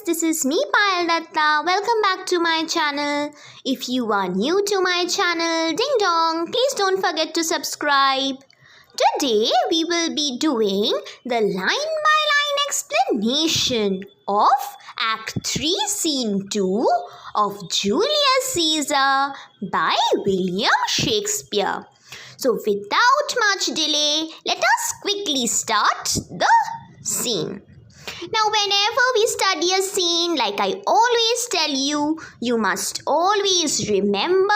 this is me Payal Dutta. Welcome back to my channel. If you are new to my channel, ding dong, please don't forget to subscribe. Today we will be doing the line-by-line explanation of Act 3, Scene 2 of Julius Caesar by William Shakespeare. So without much delay, let us quickly start the scene. Now whenever we study a scene, like I always tell you, you must always remember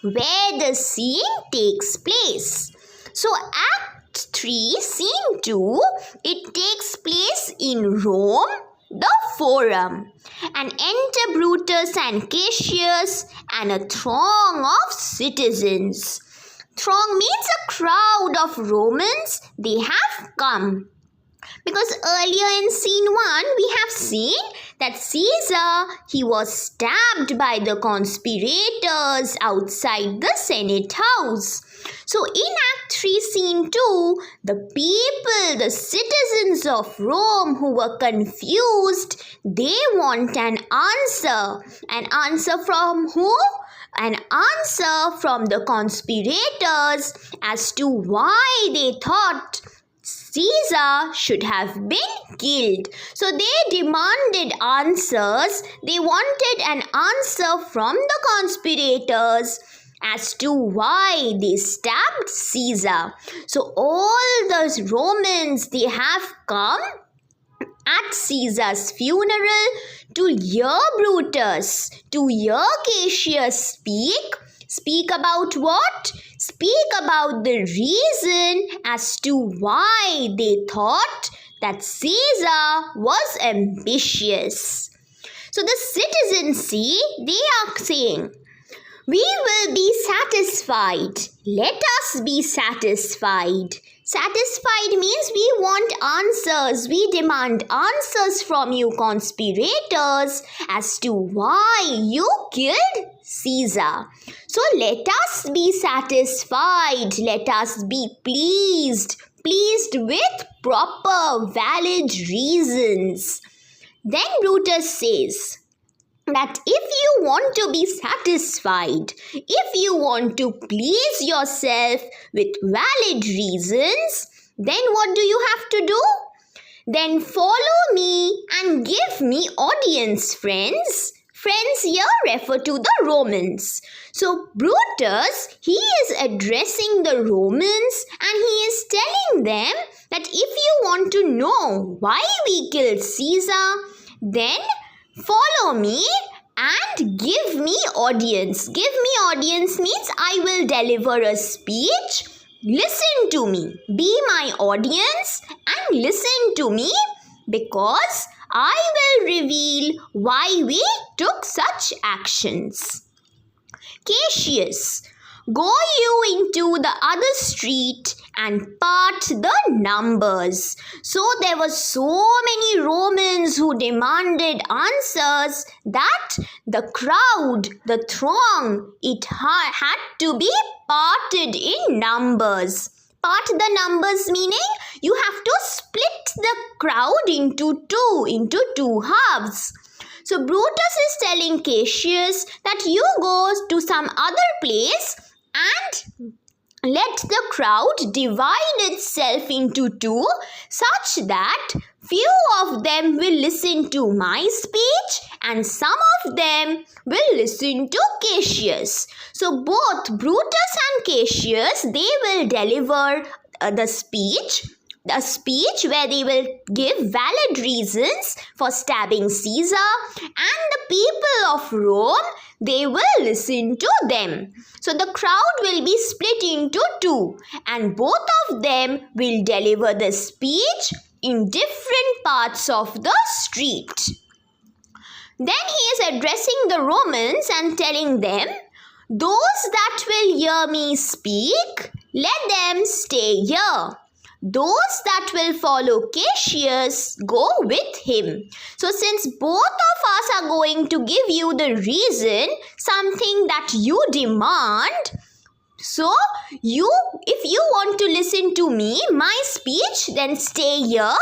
where the scene takes place. So Act 3, Scene 2, it takes place in Rome, the Forum. And enter Brutus and Cassius and a throng of citizens. Throng means a crowd of Romans, they have come. Because earlier in scene 1, we have seen that Caesar, he was stabbed by the conspirators outside the Senate house. So in Act 3, Scene 2, the people, the citizens of Rome who were confused, they want an answer. An answer from who? An answer from the conspirators as to why they thought Caesar should have been killed. So they demanded answers. They wanted an answer from the conspirators as to why they stabbed Caesar. So all the Romans, they have come at Caesar's funeral to hear Brutus, to hear Cassius speak about what? Speak about the reason as to why they thought that Caesar was ambitious. So the citizens see, they are saying, we will be satisfied. Let us be satisfied. Satisfied means we want answers. We demand answers from you conspirators as to why you killed Caesar. So let us be satisfied. Let us be pleased. Pleased with proper, valid reasons. Then Brutus says that if you want to be satisfied, if you want to please yourself with valid reasons, then what do you have to do? Then follow me and give me audience, friends. Friends here refer to the Romans. So Brutus, he is addressing the Romans and he is telling them that if you want to know why we killed Caesar, then follow me and give me audience. Give me audience means I will deliver a speech. Listen to me. Be my audience and listen to me because I will reveal why we took such actions. Cassius, go you into the other street and part the numbers. So there were so many Romans who demanded answers that the crowd, the throng, it had to be parted in numbers. Part the numbers meaning you have to split the crowd into two halves. So Brutus is telling Cassius that you go to some other place and let the crowd divide itself into two such that few of them will listen to my speech and some of them will listen to Cassius. So both Brutus and Cassius, they will deliver the speech where they will give valid reasons for stabbing Caesar, and the people of Rome, they will listen to them. So the crowd will be split into two and both of them will deliver the speech in different parts of the street. Then he is addressing the Romans and telling them, those that will hear me speak, let them stay here. Those that will follow Cassius, go with him. So since both of us are going to give you the reason, something that you demand, so if you want to listen to me, my speech, then stay here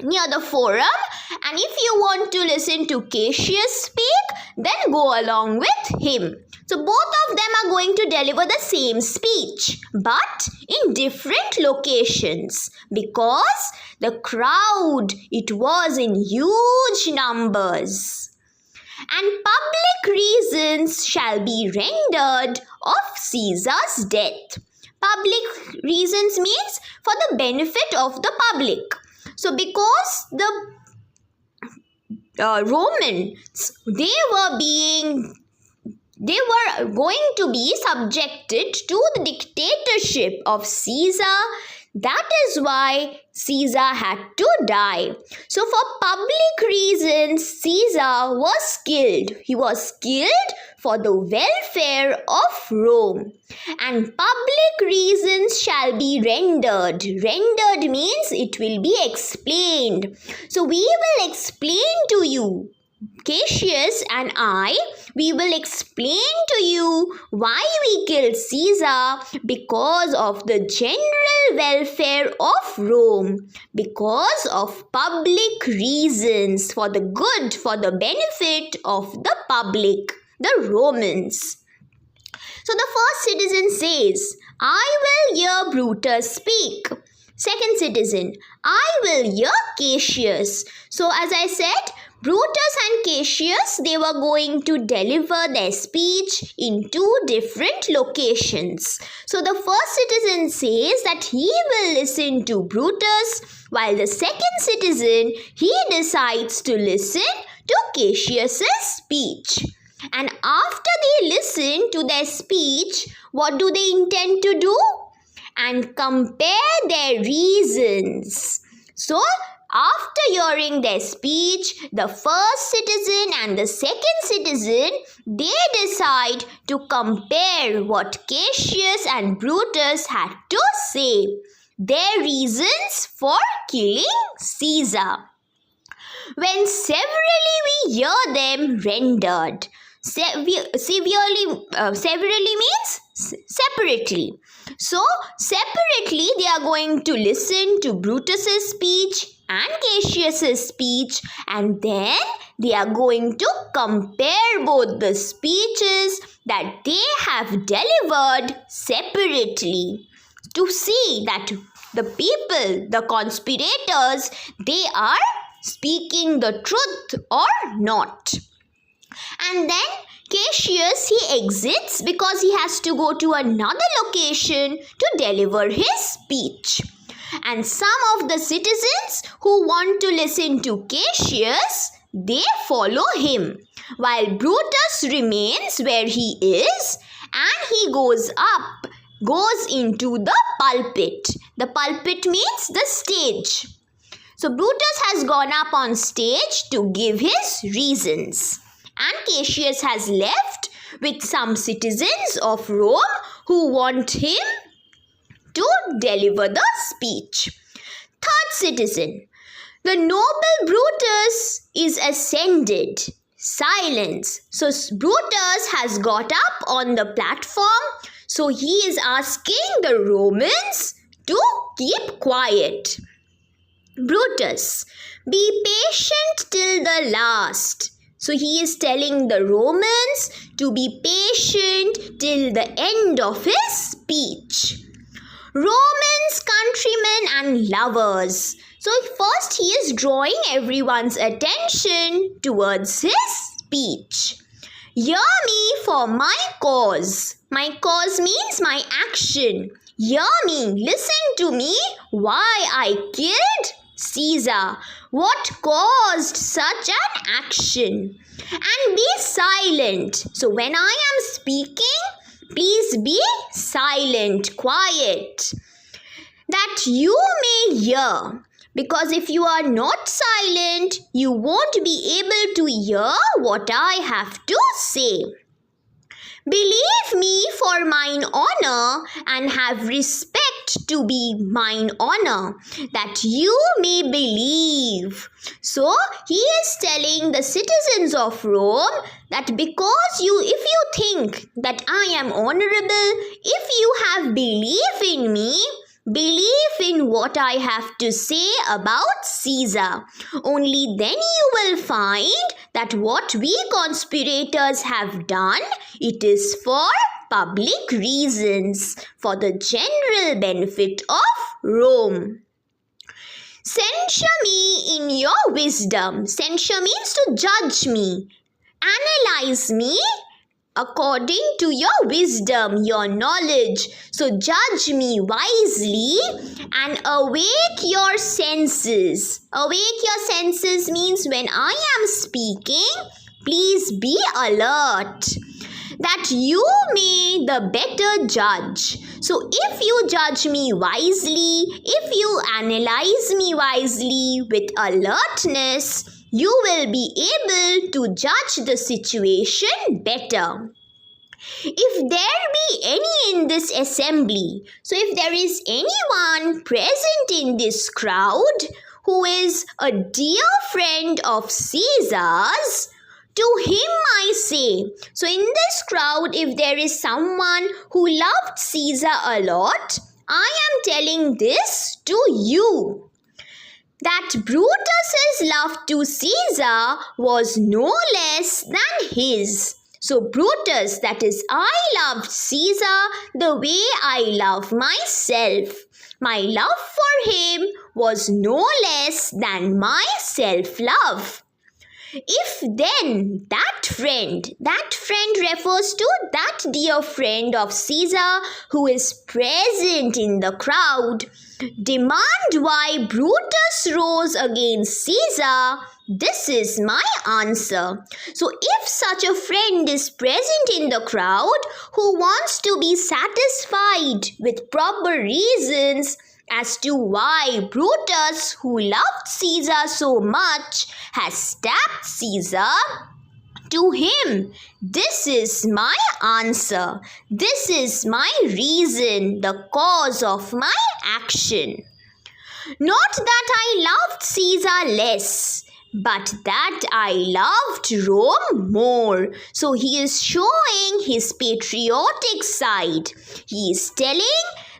near the forum, and if you want to listen to Cassius speak, then go along with him. So both of them are going to deliver the same speech, but in different locations, because the crowd, it was in huge numbers. And public reasons shall be rendered of Caesar's death. Public reasons means for the benefit of the public. So because the Romans, they were going to be subjected to the dictatorship of Caesar. That is why Caesar had to die. So for public reasons, Caesar was killed. He was killed for the welfare of Rome. And public reasons shall be rendered. Rendered means it will be explained. So we will explain to you, Cassius and I, we will explain to you why we killed Caesar, because of the general welfare of Rome, because of public reasons, for the good, for the benefit of the public, the Romans. So the first citizen says, I will hear Brutus speak. Second citizen, I will hear Cassius. So as I said, Brutus and Cassius, they were going to deliver their speech in two different locations. So the first citizen says that he will listen to Brutus, while the second citizen, he decides to listen to Cassius's speech. And after they listen to their speech, what do they intend to do? And compare their reasons. So after hearing their speech, the first citizen and the second citizen, they decide to compare what Cassius and Brutus had to say, their reasons for killing Caesar. When severally we hear them rendered. Severally means separately. So separately they are going to listen to Brutus's speech and Cassius's speech, and then they are going to compare both the speeches that they have delivered separately to see that the people, the conspirators, they are speaking the truth or not. And then Cassius, he exits because he has to go to another location to deliver his speech. And some of the citizens who want to listen to Cassius, they follow him, while Brutus remains where he is, and he goes into the pulpit. The pulpit means the stage. So Brutus has gone up on stage to give his reasons. And Cassius has left with some citizens of Rome who want him to deliver the speech. Third citizen, the noble Brutus is ascended. Silence. So Brutus has got up on the platform. So he is asking the Romans to keep quiet. Brutus, be patient till the last. So he is telling the Romans to be patient till the end of his speech. Romans, countrymen and lovers. So first he is drawing everyone's attention towards his speech. Hear me for my cause. My cause means my action. Hear me, listen to me, why I killed Caesar. What caused such an action? And be silent. So when I am speaking, please be silent, quiet, that you may hear. Because if you are not silent, you won't be able to hear what I have to say. Believe me for mine honor, and have respect to be mine honor, that you may believe. So he is telling the citizens of Rome that because if you think that I am honorable, if you have belief in me, Believe in what I have to say about Caesar. Only then you will find that what we conspirators have done, it is for public reasons, for the general benefit of Rome. Censure me in your wisdom. Censure means to judge me. Analyze me according to your wisdom, your knowledge. So judge me wisely and awake your senses. Awake your senses means when I am speaking, please be alert, that you may the better judge. So if you judge me wisely, if you analyze me wisely with alertness, you will be able to judge the situation better. If there be any in this assembly, so if there is anyone present in this crowd who is a dear friend of Caesar's, to him I say. So in this crowd, if there is someone who loved Caesar a lot, I am telling this to you, that Brutus's love to Caesar was no less than his. So Brutus, that is, I loved Caesar the way I love myself. My love for him was no less than my self-love. If then that friend refers to that dear friend of Caesar who is present in the crowd, demand why Brutus rose against Caesar, this is my answer. So if such a friend is present in the crowd who wants to be satisfied with proper reasons as to why Brutus, who loved Caesar so much, has stabbed Caesar, to him, this is my answer. This is my reason, the cause of my action. Not that I loved Caesar less, but that I loved Rome more. So he is showing his patriotic side. He is telling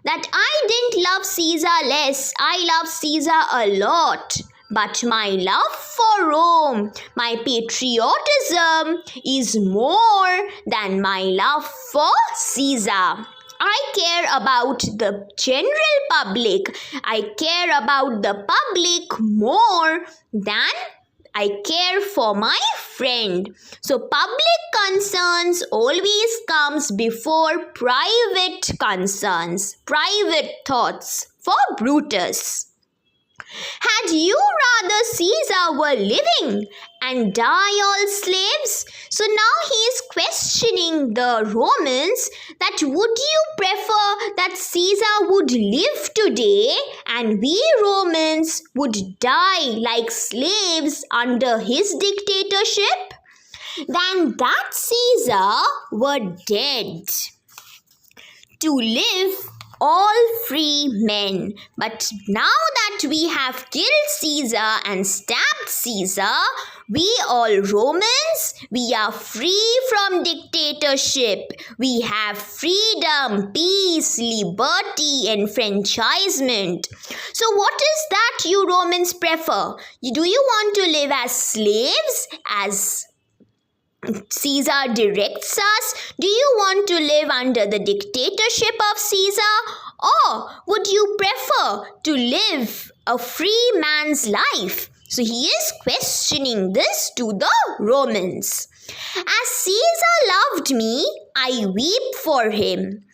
that I didn't love Caesar less, I loved Caesar a lot. But my love for Rome, my patriotism is more than my love for Caesar. I care about the general public. I care about the public more than I care for my friend. So public concerns always comes before private concerns, private thoughts for Brutus. Had you rather Caesar were living and die all slaves? So now he is questioning the Romans that would you prefer that Caesar would live today and we Romans would die like slaves under his dictatorship, than that Caesar were dead, to live all free men. But now that we have killed Caesar and stabbed Caesar, we all Romans, we are free from dictatorship. We have freedom, peace, liberty, enfranchisement. So what is that you Romans prefer? Do you want to live as slaves, as Caesar directs us? Do you want to live under the dictatorship of Caesar? Or would you prefer to live a free man's life? So he is questioning this to the Romans. As Caesar loved me, I weep for him.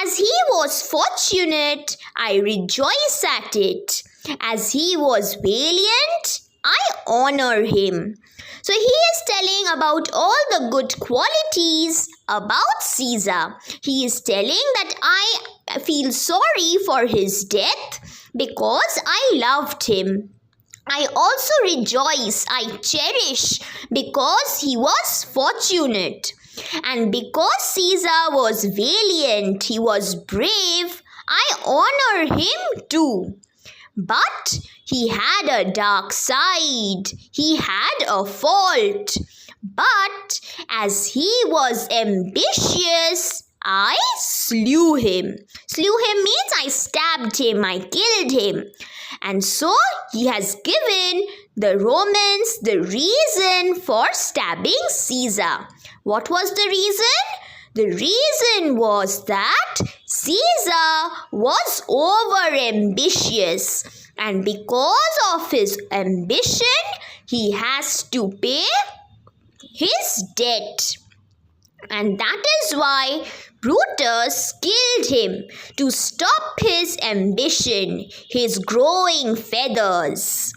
As he was fortunate, I rejoice at it. As he was valiant, I honor him. So he is telling about all the good qualities about Caesar. He is telling that I feel sorry for his death because I loved him. I also rejoice, I cherish, because he was fortunate. And because Caesar was valiant, he was brave, I honor him too. But he had a dark side, he had a fault. But as he was ambitious, I slew him. Slew him means I stabbed him, I killed him. And so he has given the Romans the reason for stabbing Caesar. What was the reason? The reason was that Caesar was over-ambitious, and because of his ambition, he has to pay his debt. And that is why Brutus killed him, to stop his ambition, his growing feathers.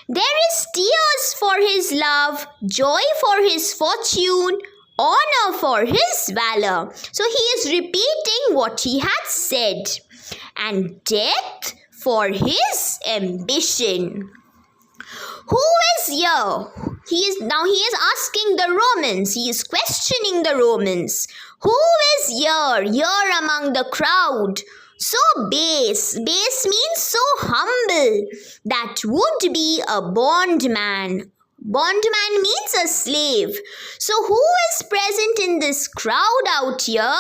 There is tears for his love, joy for his fortune, honor for his valor. So he is repeating what he had said. And death for his ambition. Who is here? He is asking the Romans. He is questioning the Romans. Who is here among the crowd? So base. Base means so humble. That would be a bondman. Bondman means a slave. So who is present in this crowd out here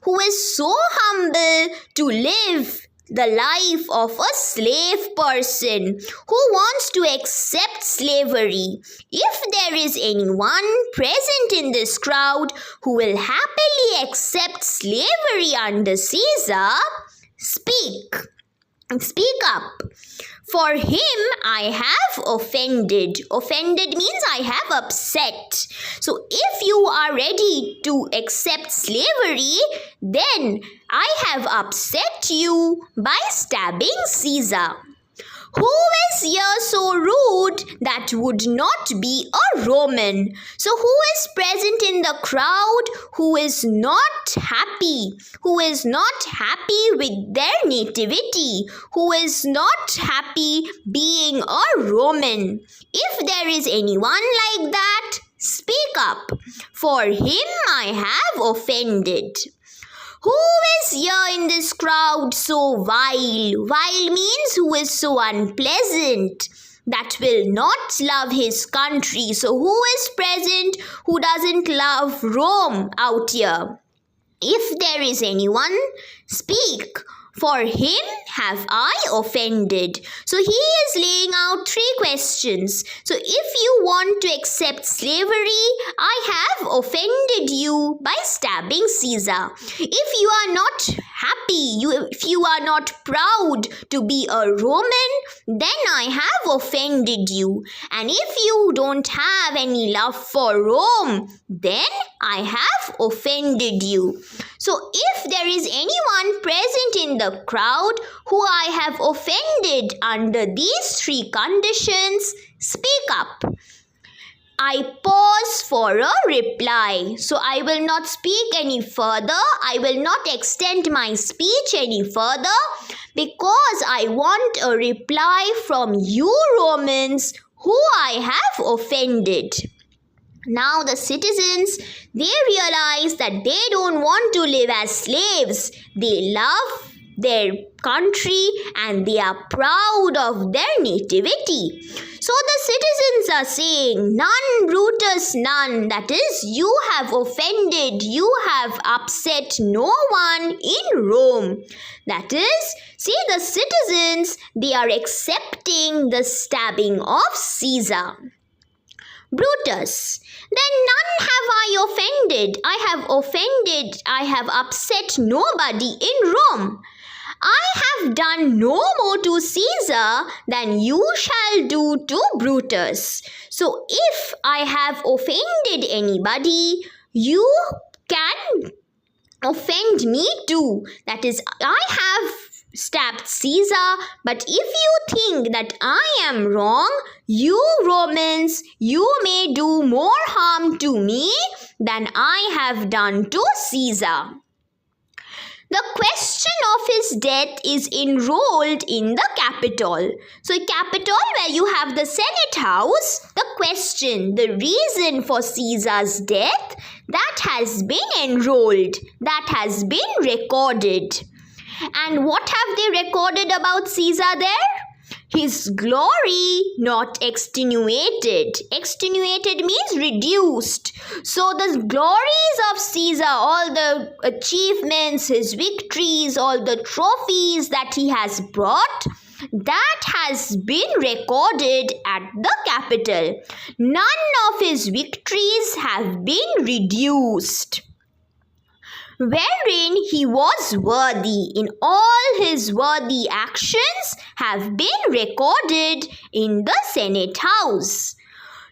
who is so humble to live the life of a slave person who wants to accept slavery? If there is anyone present in this crowd who will happily accept slavery under Caesar, speak up. For him I have offended. Offended means I have upset. So if you are ready to accept slavery, then I have upset you by stabbing Caesar. Who is here so rude that would not be a Roman? So who is present in the crowd who is not happy? Who is not happy with their nativity? Who is not happy being a Roman? If there is anyone like that, speak up. For him I have offended. Who is here in this crowd so vile? Vile means who is so unpleasant, that will not love his country. So who is present who doesn't love Rome out here? If there is anyone, speak. For him have I offended. So he is laying out 3 questions. So if you want to accept slavery, I have offended you by stabbing Caesar. If you are not happy, if you are not proud to be a Roman, then I have offended you. And if you don't have any love for Rome, then I have offended you. So if there is anyone present in the crowd who I have offended under these 3 conditions, speak up. I pause for a reply. So I will not speak any further. I will not extend my speech any further because I want a reply from you Romans who I have offended. Now the citizens, they realize that they don't want to live as slaves. They love their country and they are proud of their nativity. So the citizens are saying, none, Brutus, none. That is, you have offended, you have upset no one in Rome. That is, see, the citizens, they are accepting the stabbing of Caesar. Brutus, then none have I offended. I have upset nobody in Rome. I have done no more to Caesar than you shall do to Brutus. So if I have offended anybody, you can offend me too. That is, I have stabbed Caesar, but if you think that I am wrong, you Romans, you may do more harm to me than I have done to Caesar. The question of his death is enrolled in the Capitol. So Capitol, where you have the Senate House, the question, the reason for Caesar's death, that has been enrolled, that has been recorded. And what have they recorded about Caesar there? his glory not extenuated. Extenuated means reduced. So the glories of Caesar, all the achievements, his victories, all the trophies that he has brought, that has been recorded at the capital. None of his victories have been reduced. Wherein he was worthy, in all his worthy actions have been recorded in the Senate House,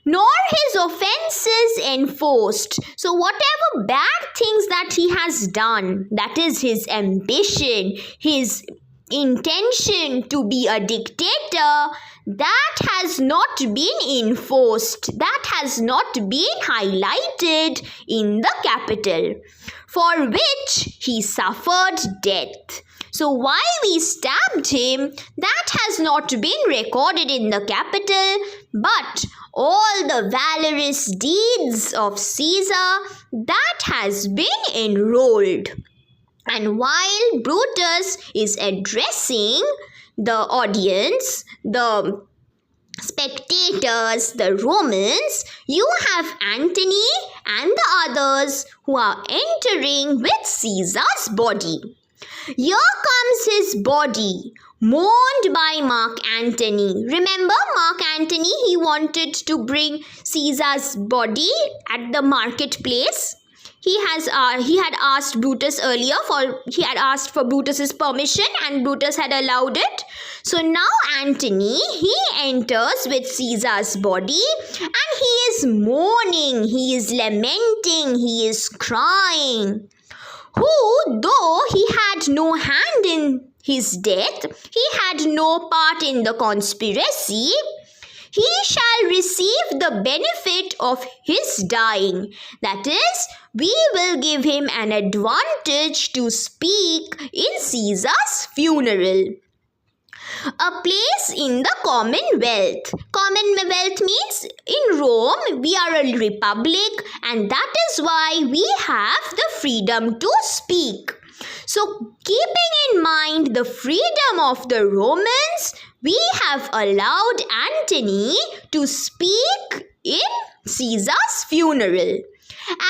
nor his offences enforced. So whatever bad things that he has done, that is his ambition, his intention to be a dictator, that has not been enforced, that has not been highlighted in the capital, for which he suffered death. So why we stabbed him, that has not been recorded in the capital, but all the valorous deeds of Caesar, that has been enrolled. And while Brutus is addressing the audience, the spectators, the Romans, you have Antony and the others who are entering with Caesar's body. Here comes his body, mourned by Mark Antony. Remember Mark Antony, he wanted to bring Caesar's body at the marketplace. He had asked Brutus earlier he had asked for Brutus's permission, and Brutus had allowed it. So now Antony, he enters with Caesar's body, and he is mourning, he is lamenting, he is crying. Who, though he had no hand in his death, he had no part in the conspiracy, he shall receive the benefit of his dying. That is, we will give him an advantage to speak in Caesar's funeral. A place in the Commonwealth. Commonwealth means in Rome we are a republic, and that is why we have the freedom to speak. So keeping in mind the freedom of the Romans, we have allowed Antony to speak in Caesar's funeral.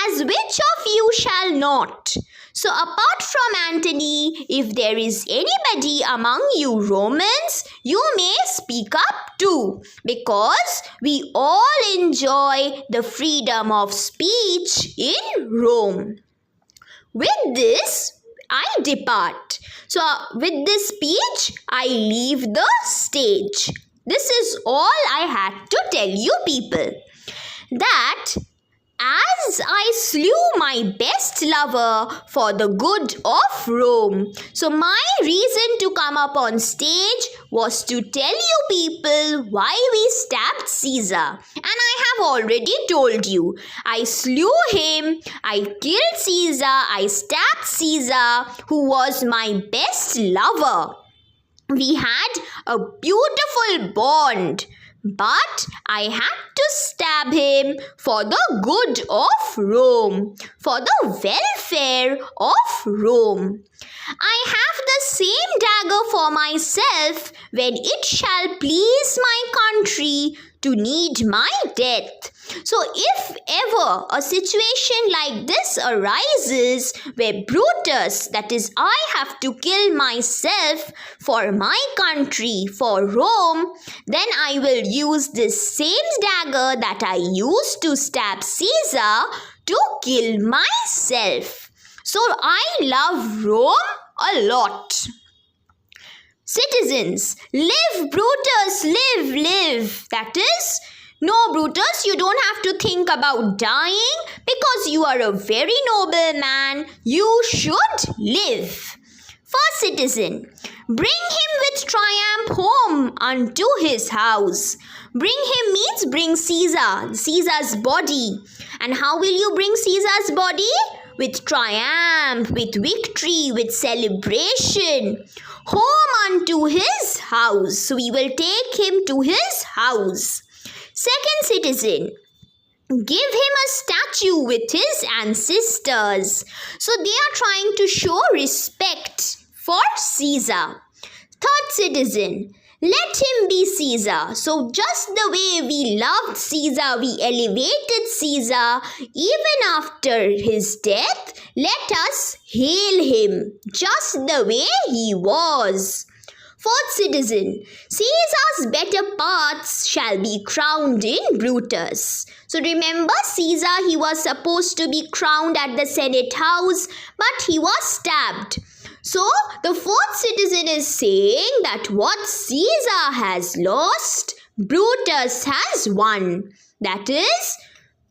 As which of you shall not? So apart from Antony, if there is anybody among you Romans, you may speak up too, because we all enjoy the freedom of speech in Rome. With this, I depart. So with this speech, I leave the stage. This is all I had to tell you people. That as I slew my best lover for the good of Rome. So my reason to come up on stage was to tell you people why we stabbed Caesar. And I have already told you. I slew him, I killed Caesar, I stabbed Caesar, who was my best lover. We had a beautiful bond. But I had to stab him for the good of Rome, for the welfare of Rome. I have the same dagger for myself when it shall please my country to need my death. So if ever a situation like this arises where Brutus, that is I have to kill myself for my country, for Rome, then I will use this same dagger that I used to stab Caesar to kill myself. So I love Rome a lot. Citizens, live Brutus, live, live. That is, no Brutus, you don't have to think about dying because you are a very noble man. You should live. First citizen, bring him with triumph home unto his house. Bring him means bring Caesar's body. And how will you bring Caesar's body? With triumph, with victory, with celebration. Home unto his house. So we will take him to his house. Second citizen, give him a statue with his ancestors. So they are trying to show respect for Caesar. Third citizen, Let him be Caesar. So just the way we loved Caesar, we elevated Caesar, even after his death, let us hail him just the way he was. Fourth citizen, Caesar's better parts shall be crowned in Brutus. So remember, Caesar, he was supposed to be crowned at the Senate house, but he was stabbed. So the fourth citizen is saying that what Caesar has lost, Brutus has won. That is,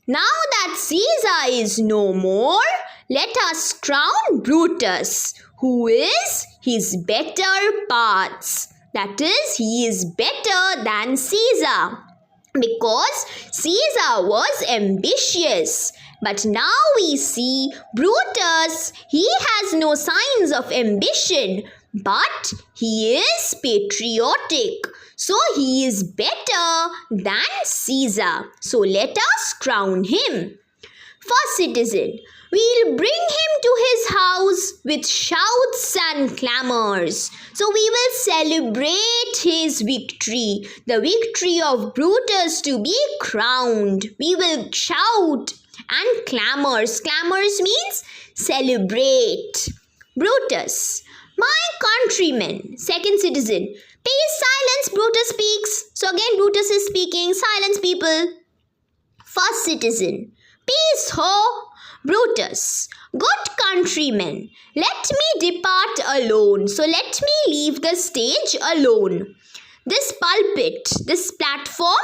now that Caesar is no more, let us crown Brutus, who is his better parts. That is, he is better than Caesar. Because Caesar was ambitious. But now we see Brutus, he has no signs of ambition, but he is patriotic. So he is better than Caesar. So let us crown him. First citizen, we'll bring him to his house with shouts and clamors. So we will celebrate his victory, the victory of Brutus to be crowned. We will shout and clamors. Clamors means celebrate. Brutus, my countrymen. Second citizen, please silence, Brutus speaks. So again Brutus is speaking. Silence, people. First citizen, peace ho, Brutus. Good countrymen, let me depart alone. So let me leave the stage alone. This pulpit, this platform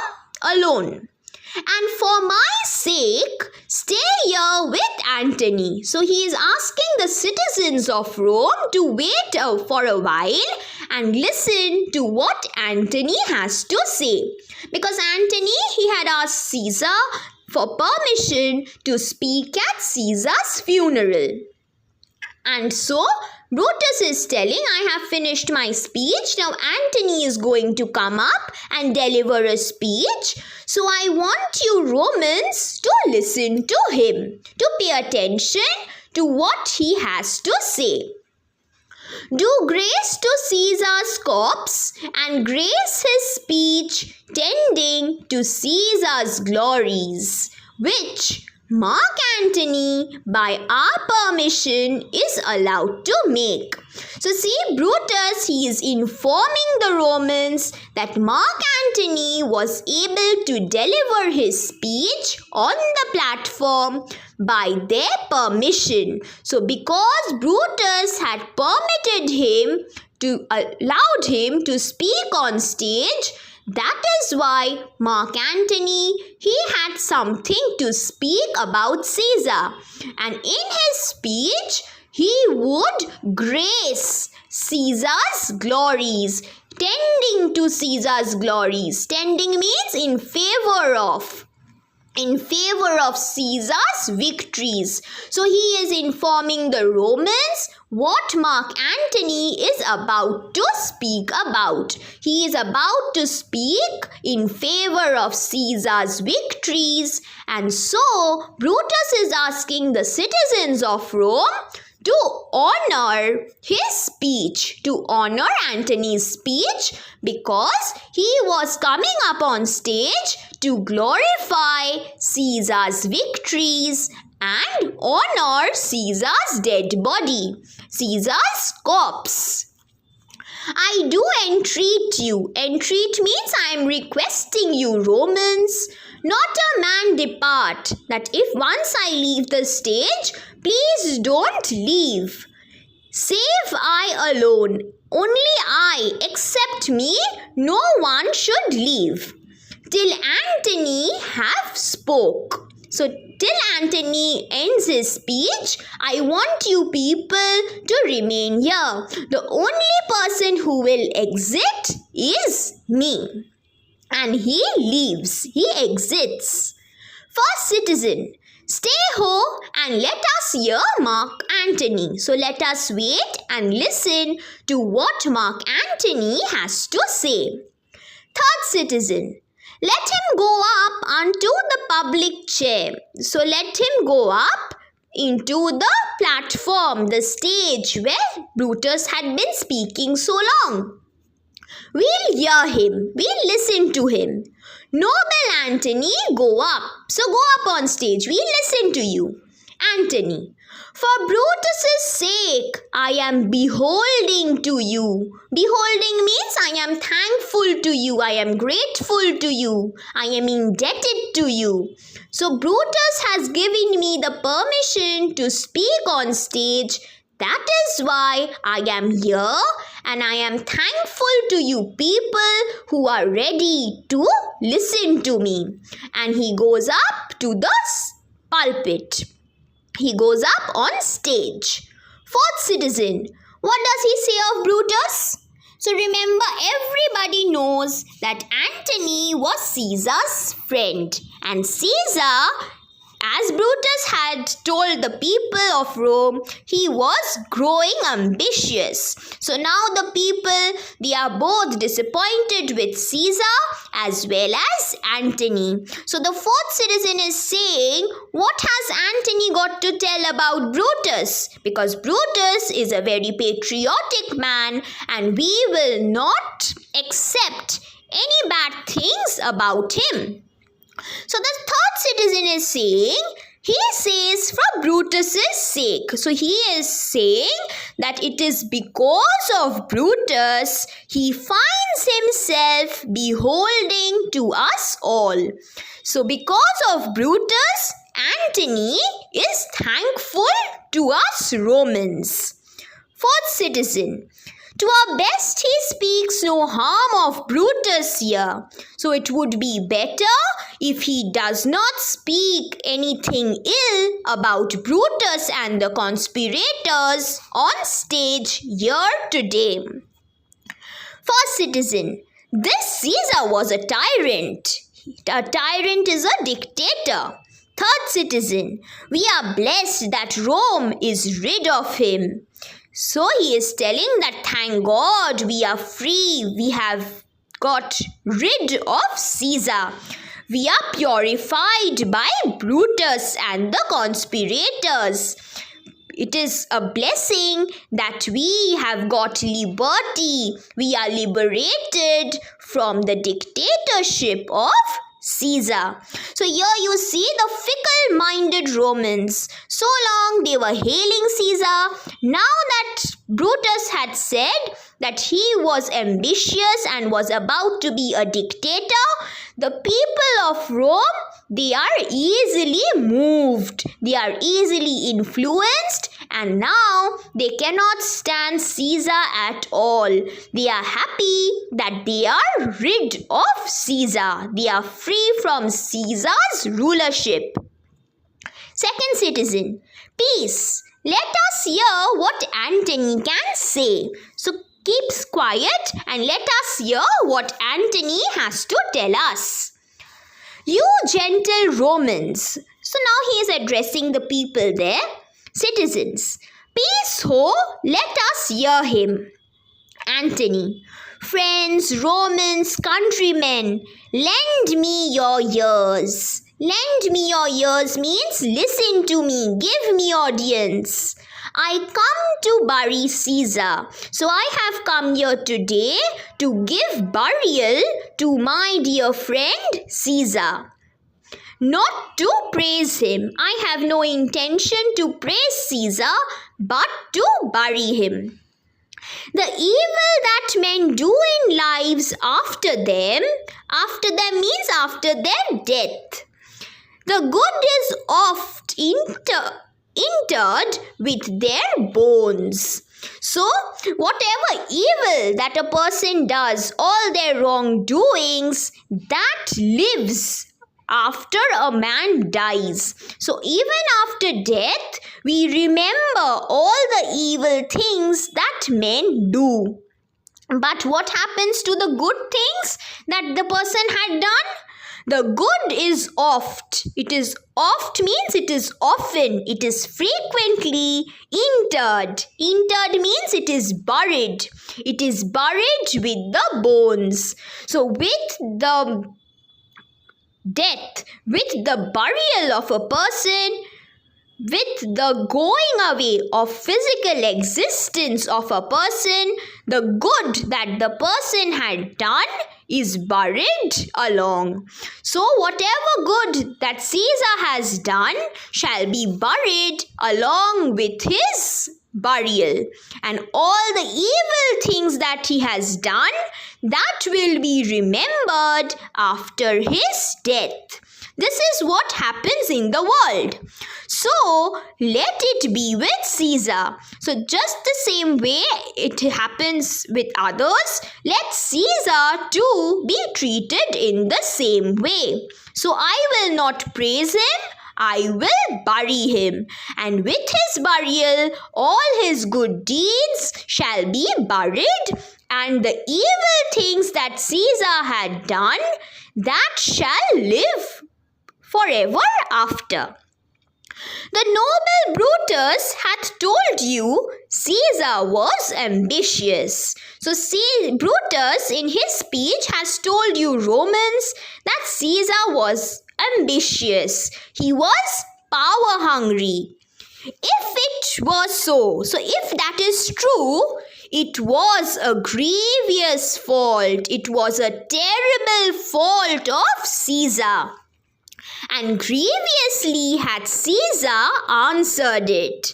alone. And for my sake, stay here with Antony. So he is asking the citizens of Rome to wait for a while and listen to what Antony has to say. Because Antony, he had asked Caesar for permission to speak at Caesar's funeral. And so Brutus is telling, I have finished my speech. Now Antony is going to come up and deliver a speech. So I want you Romans to listen to him, to pay attention to what he has to say. Do grace to Caesar's corpse and grace his speech tending to Caesar's glories, which Mark Antony, by our permission, is allowed to make. So see, Brutus, he is informing the Romans that Mark Antony was able to deliver his speech on the platform by their permission. So because Brutus had permitted him allowed him to speak on stage, that is why Mark Antony, he had something to speak about Caesar. And in his speech, he would grace Caesar's glories, tending to Caesar's glories. Tending means in favor of Caesar's victories. So he is informing the Romans what Mark Antony is about to speak about. He is about to speak in favor of Caesar's victories, and so Brutus is asking the citizens of Rome to honor his speech, to honor Antony's speech, because he was coming up on stage to glorify Caesar's victories and honor Caesar's dead body, Caesar's corpse. I do entreat you. Entreat means I am requesting you, Romans, not a man depart, that if once I leave the stage, please don't leave. Save I alone, only I, except me, no one should leave. Till Antony have spoke. So till Antony ends his speech, I want you people to remain here. The only person who will exit is me. And he leaves, he exits. First citizen, stay ho and let us hear Mark Antony. So let us wait and listen to what Mark Antony has to say. Third citizen, let him go up unto the public chair. So let him go up into the platform, the stage where Brutus had been speaking so long. We'll hear him. We'll listen to him. Noble Antony, go up. So go up on stage. We'll listen to you. Antony, for Brutus's sake, I am beholding to you. Beholding means I am thankful to you. I am grateful to you. I am indebted to you. So Brutus has given me the permission to speak on stage. That is why I am here, and I am thankful to you people who are ready to listen to me. And he goes up to the pulpit. He goes up on stage. Fourth citizen, what does he say of Brutus? So remember, everybody knows that Antony was Caesar's friend. And Caesar, as Brutus had told the people of Rome, he was growing ambitious. So now the people, they are both disappointed with Caesar as well as Antony. So the fourth citizen is saying, what has Antony got to tell about Brutus? Because Brutus is a very patriotic man and we will not accept any bad things about him. So the third citizen is saying, he says for Brutus's sake. So he is saying that it is because of Brutus he finds himself beholding to us all. So because of Brutus, Antony is thankful to us Romans. Fourth citizen, to our best he speaks no harm of Brutus here. So it would be better if he does not speak anything ill about Brutus and the conspirators on stage here today. First citizen, this Caesar was a tyrant. A tyrant is a dictator. Third citizen, we are blessed that Rome is rid of him. So he is telling that thank God we are free. We have got rid of Caesar. We are purified by Brutus and the conspirators. It is a blessing that we have got liberty. We are liberated from the dictatorship of Caesar. So here you see the fickle-minded Romans. So long they were hailing Caesar. Now that Brutus had said that he was ambitious and was about to be a dictator, the people of Rome, they are easily moved. They are easily influenced, and now they cannot stand Caesar at all. They are happy that they are rid of Caesar. They are free from Caesar's rulership. Second citizen, peace. Let us hear what Antony can say. So keep quiet and let us hear what Antony has to tell us. You gentle Romans. So now he is addressing the people there. Citizens, peace ho, let us hear him. Antony, friends, Romans, countrymen, lend me your ears. Lend me your ears means listen to me, give me audience. I come to bury Caesar. So I have come here today to give burial to my dear friend Caesar. Not to praise him. I have no intention to praise Caesar, but to bury him. The evil that men do in lives after them means after their death. The good is oft interred with their bones. So, whatever evil that a person does, all their wrongdoings, that lives after a man dies. So, even after death, we remember all the evil things that men do. But what happens to the good things that the person had done? The good is oft. It is oft means it is often. It is frequently interred. Interred means it is buried. It is buried with the bones. So with the death, with the burial of a person, with the going away of physical existence of a person, the good that the person had done is buried along. So whatever good that Caesar has done shall be buried along with his burial, and all the evil things that he has done, that will be remembered after his death. This is what happens in the world. So let it be with Caesar. So just the same way it happens with others, let Caesar too be treated in the same way. So I will not praise him, I will bury him, and with his burial all his good deeds shall be buried, and the evil things that Caesar had done, that shall live forever after. The noble Brutus hath told you Caesar was ambitious. So Brutus in his speech has told you Romans that Caesar was ambitious. He was power hungry. If it was so if that is true, it was a grievous fault. It was a terrible fault of Caesar. And grievously had Caesar answered it.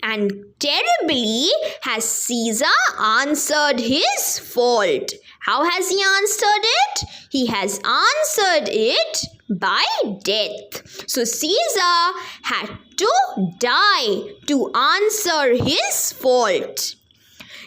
And terribly has Caesar answered his fault. How has he answered it? He has answered it by death. So Caesar had to die to answer his fault.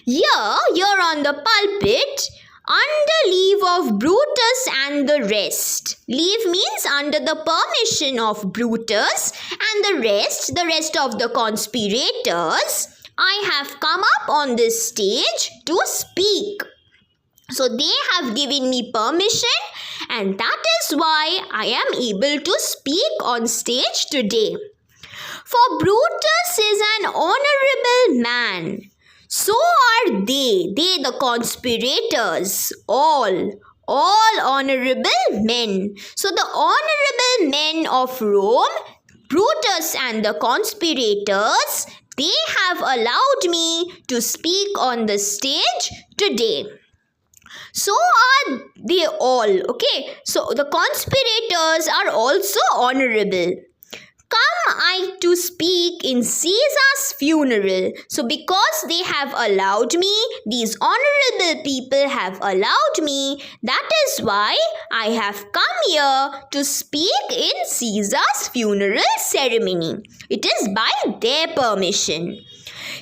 Here on the pulpit, under leave of Brutus and the rest. Leave means under the permission of Brutus and the rest of the conspirators, I have come up on this stage to speak. So they have given me permission, and that is why I am able to speak on stage today. For Brutus is an honorable man. So are they the conspirators, all honorable men. So the honorable men of Rome, Brutus and the conspirators, they have allowed me to speak on the stage today. So are they all, okay? So the conspirators are also honorable. Come I to speak in Caesar's funeral. So because they have allowed me, these honorable people have allowed me, that is why I have come here to speak in Caesar's funeral ceremony. It is by their permission.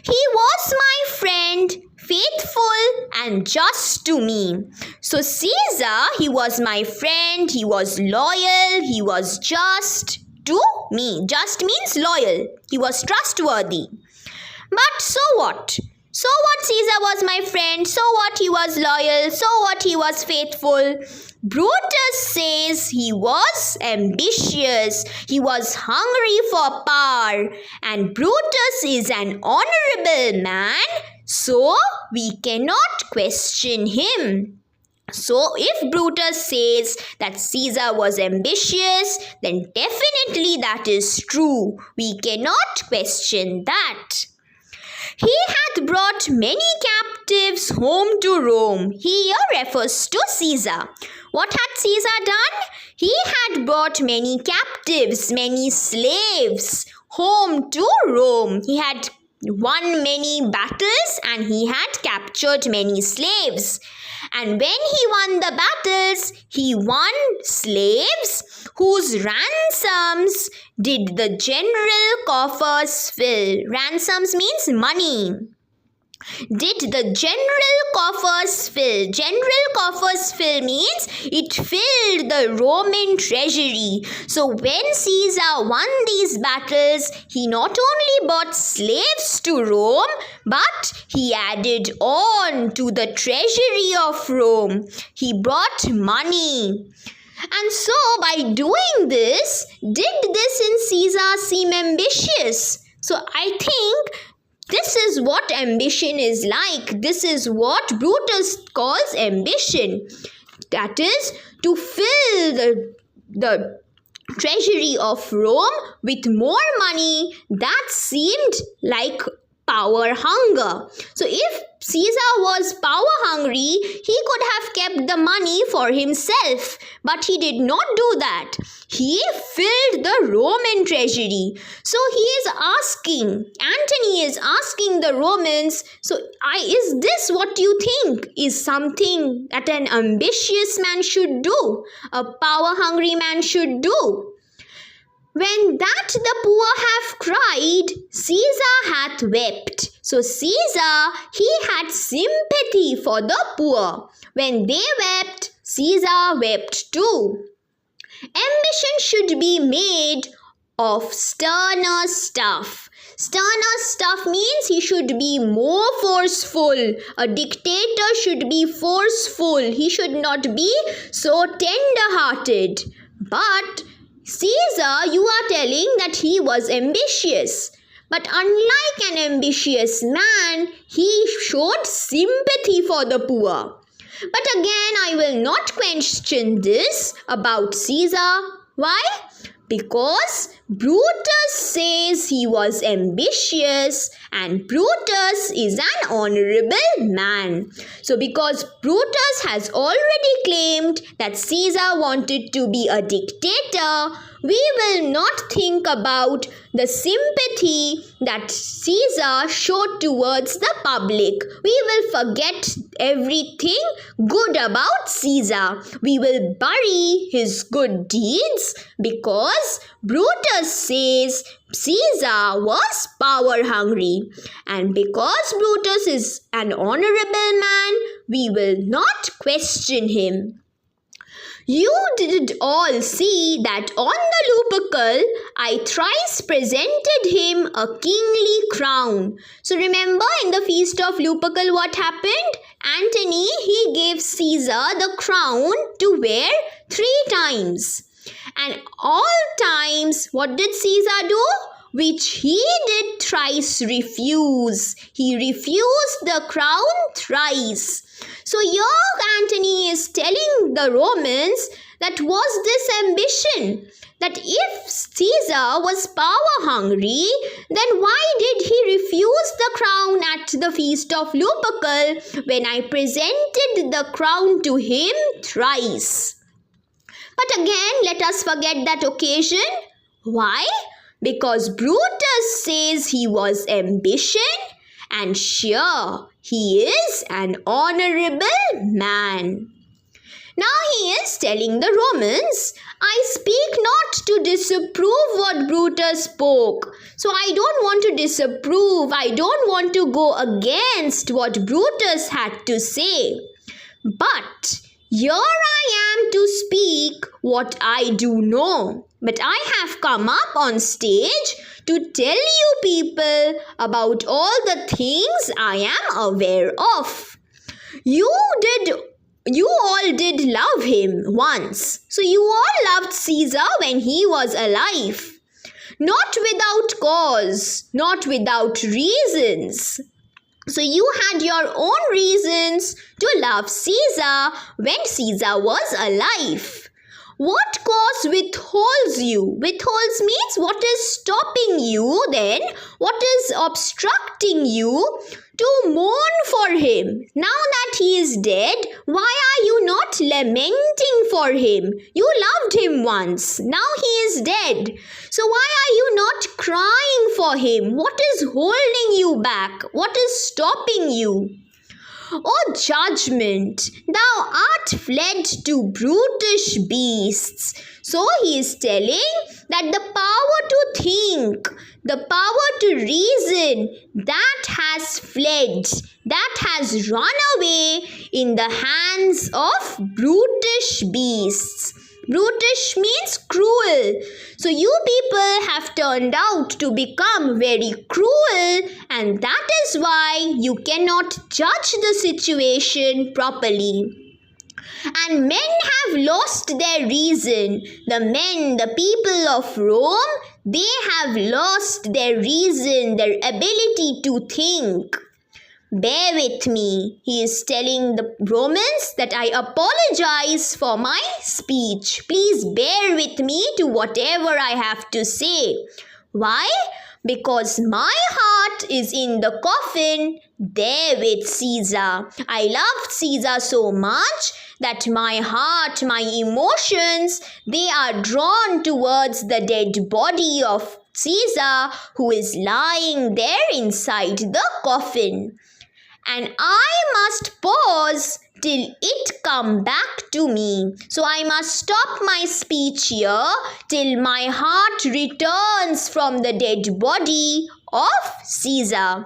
He was my friend, faithful and just to me. So Caesar, he was my friend, he was loyal, he was just to me. Just means loyal. He was trustworthy. But so what? So what? Caesar was my friend. So what? He was loyal. So what? He was faithful. Brutus says he was ambitious. He was hungry for power. And Brutus is an honorable man. So we cannot question him. So if Brutus says that Caesar was ambitious, then definitely that is true. We cannot question that. He hath brought many captives home to Rome. He here refers to Caesar. What had Caesar done? He had brought many captives, many slaves home to Rome. He had won many battles and he had captured many slaves. And when he won the battles, he won slaves whose ransoms did the general coffers fill. Ransoms means money. Did the general coffers fill? General coffers fill means it filled the Roman treasury. So when Caesar won these battles, he not only brought slaves to Rome, but he added on to the treasury of Rome. He brought money. And so by doing this, did this in Caesar seem ambitious? So I think this is what ambition is like. This is what Brutus calls ambition. That is to fill the treasury of Rome with more money, that seemed like power hunger. So if Caesar was power hungry, he could have kept the money for himself, but he did not do that. He filled the Roman treasury. So he is asking, Antony is asking the Romans, so is this what you think is something that an ambitious man should do, a power hungry man should do? When that the poor have cried, Caesar hath wept. So Caesar, he had sympathy for the poor. When they wept, Caesar wept too. Ambition should be made of sterner stuff. Sterner stuff means he should be more forceful. A dictator should be forceful. He should not be so tender-hearted. But Caesar, you are telling that he was ambitious. But unlike an ambitious man, he showed sympathy for the poor. But again, I will not question this about Caesar. Why? Because Brutus says he was ambitious and Brutus is an honorable man. So because Brutus has already claimed that Caesar wanted to be a dictator, we will not think about the sympathy that Caesar showed towards the public. We will forget everything good about Caesar. We will bury his good deeds because Brutus says Caesar was power hungry. And because Brutus is an honorable man, we will not question him. You did all see that on the Lupercal I thrice presented him a kingly crown. So remember in the feast of Lupercal what happened? Antony, he gave Caesar the crown to wear 3 times. And all times what did Caesar do? Which he did thrice refuse. He refused the crown thrice. So here Antony is telling the Romans that was this ambition, that if Caesar was power hungry, then why did he refuse the crown at the feast of Lupercal when I presented the crown to him thrice? But again, let us forget that occasion. Why? Because Brutus says he was ambitious and sure he is an honorable man. Now he is telling the Romans, I speak not to disapprove what Brutus spoke. So I don't want to disapprove. I don't want to go against what Brutus had to say. But here I am to speak what I do know. But I have come up on stage to tell you people about all the things I am aware of. You all did love him once. So you all loved Caesar when he was alive. Not without cause, not without reasons. So you had your own reasons to love Caesar when Caesar was alive. What cause withholds you? Withholds means what is stopping you then? What is obstructing you to mourn for him? Now that he is dead, why are you not lamenting for him? You loved him once. Now he is dead. So why are you not crying for him? What is holding you back? What is stopping you? O judgment, thou art fled to brutish beasts. So he is telling that the power to think, the power to reason, that has fled, that has run away in the hands of brutish beasts. Brutish means cruel. So you people have turned out to become very cruel, and that is why you cannot judge the situation properly. And men have lost their reason. The men, the people of Rome, they have lost their reason, their ability to think. bear with me. He is telling the Romans that I apologize for my speech. Please bear with me to whatever I have to say. Why? Because my heart is in the coffin there with Caesar. I loved Caesar so much that my heart, my emotions, they are drawn towards the dead body of Caesar who is lying there inside the coffin. And I must pause till it come back to me. So I must stop my speech here till my heart returns from the dead body of Caesar.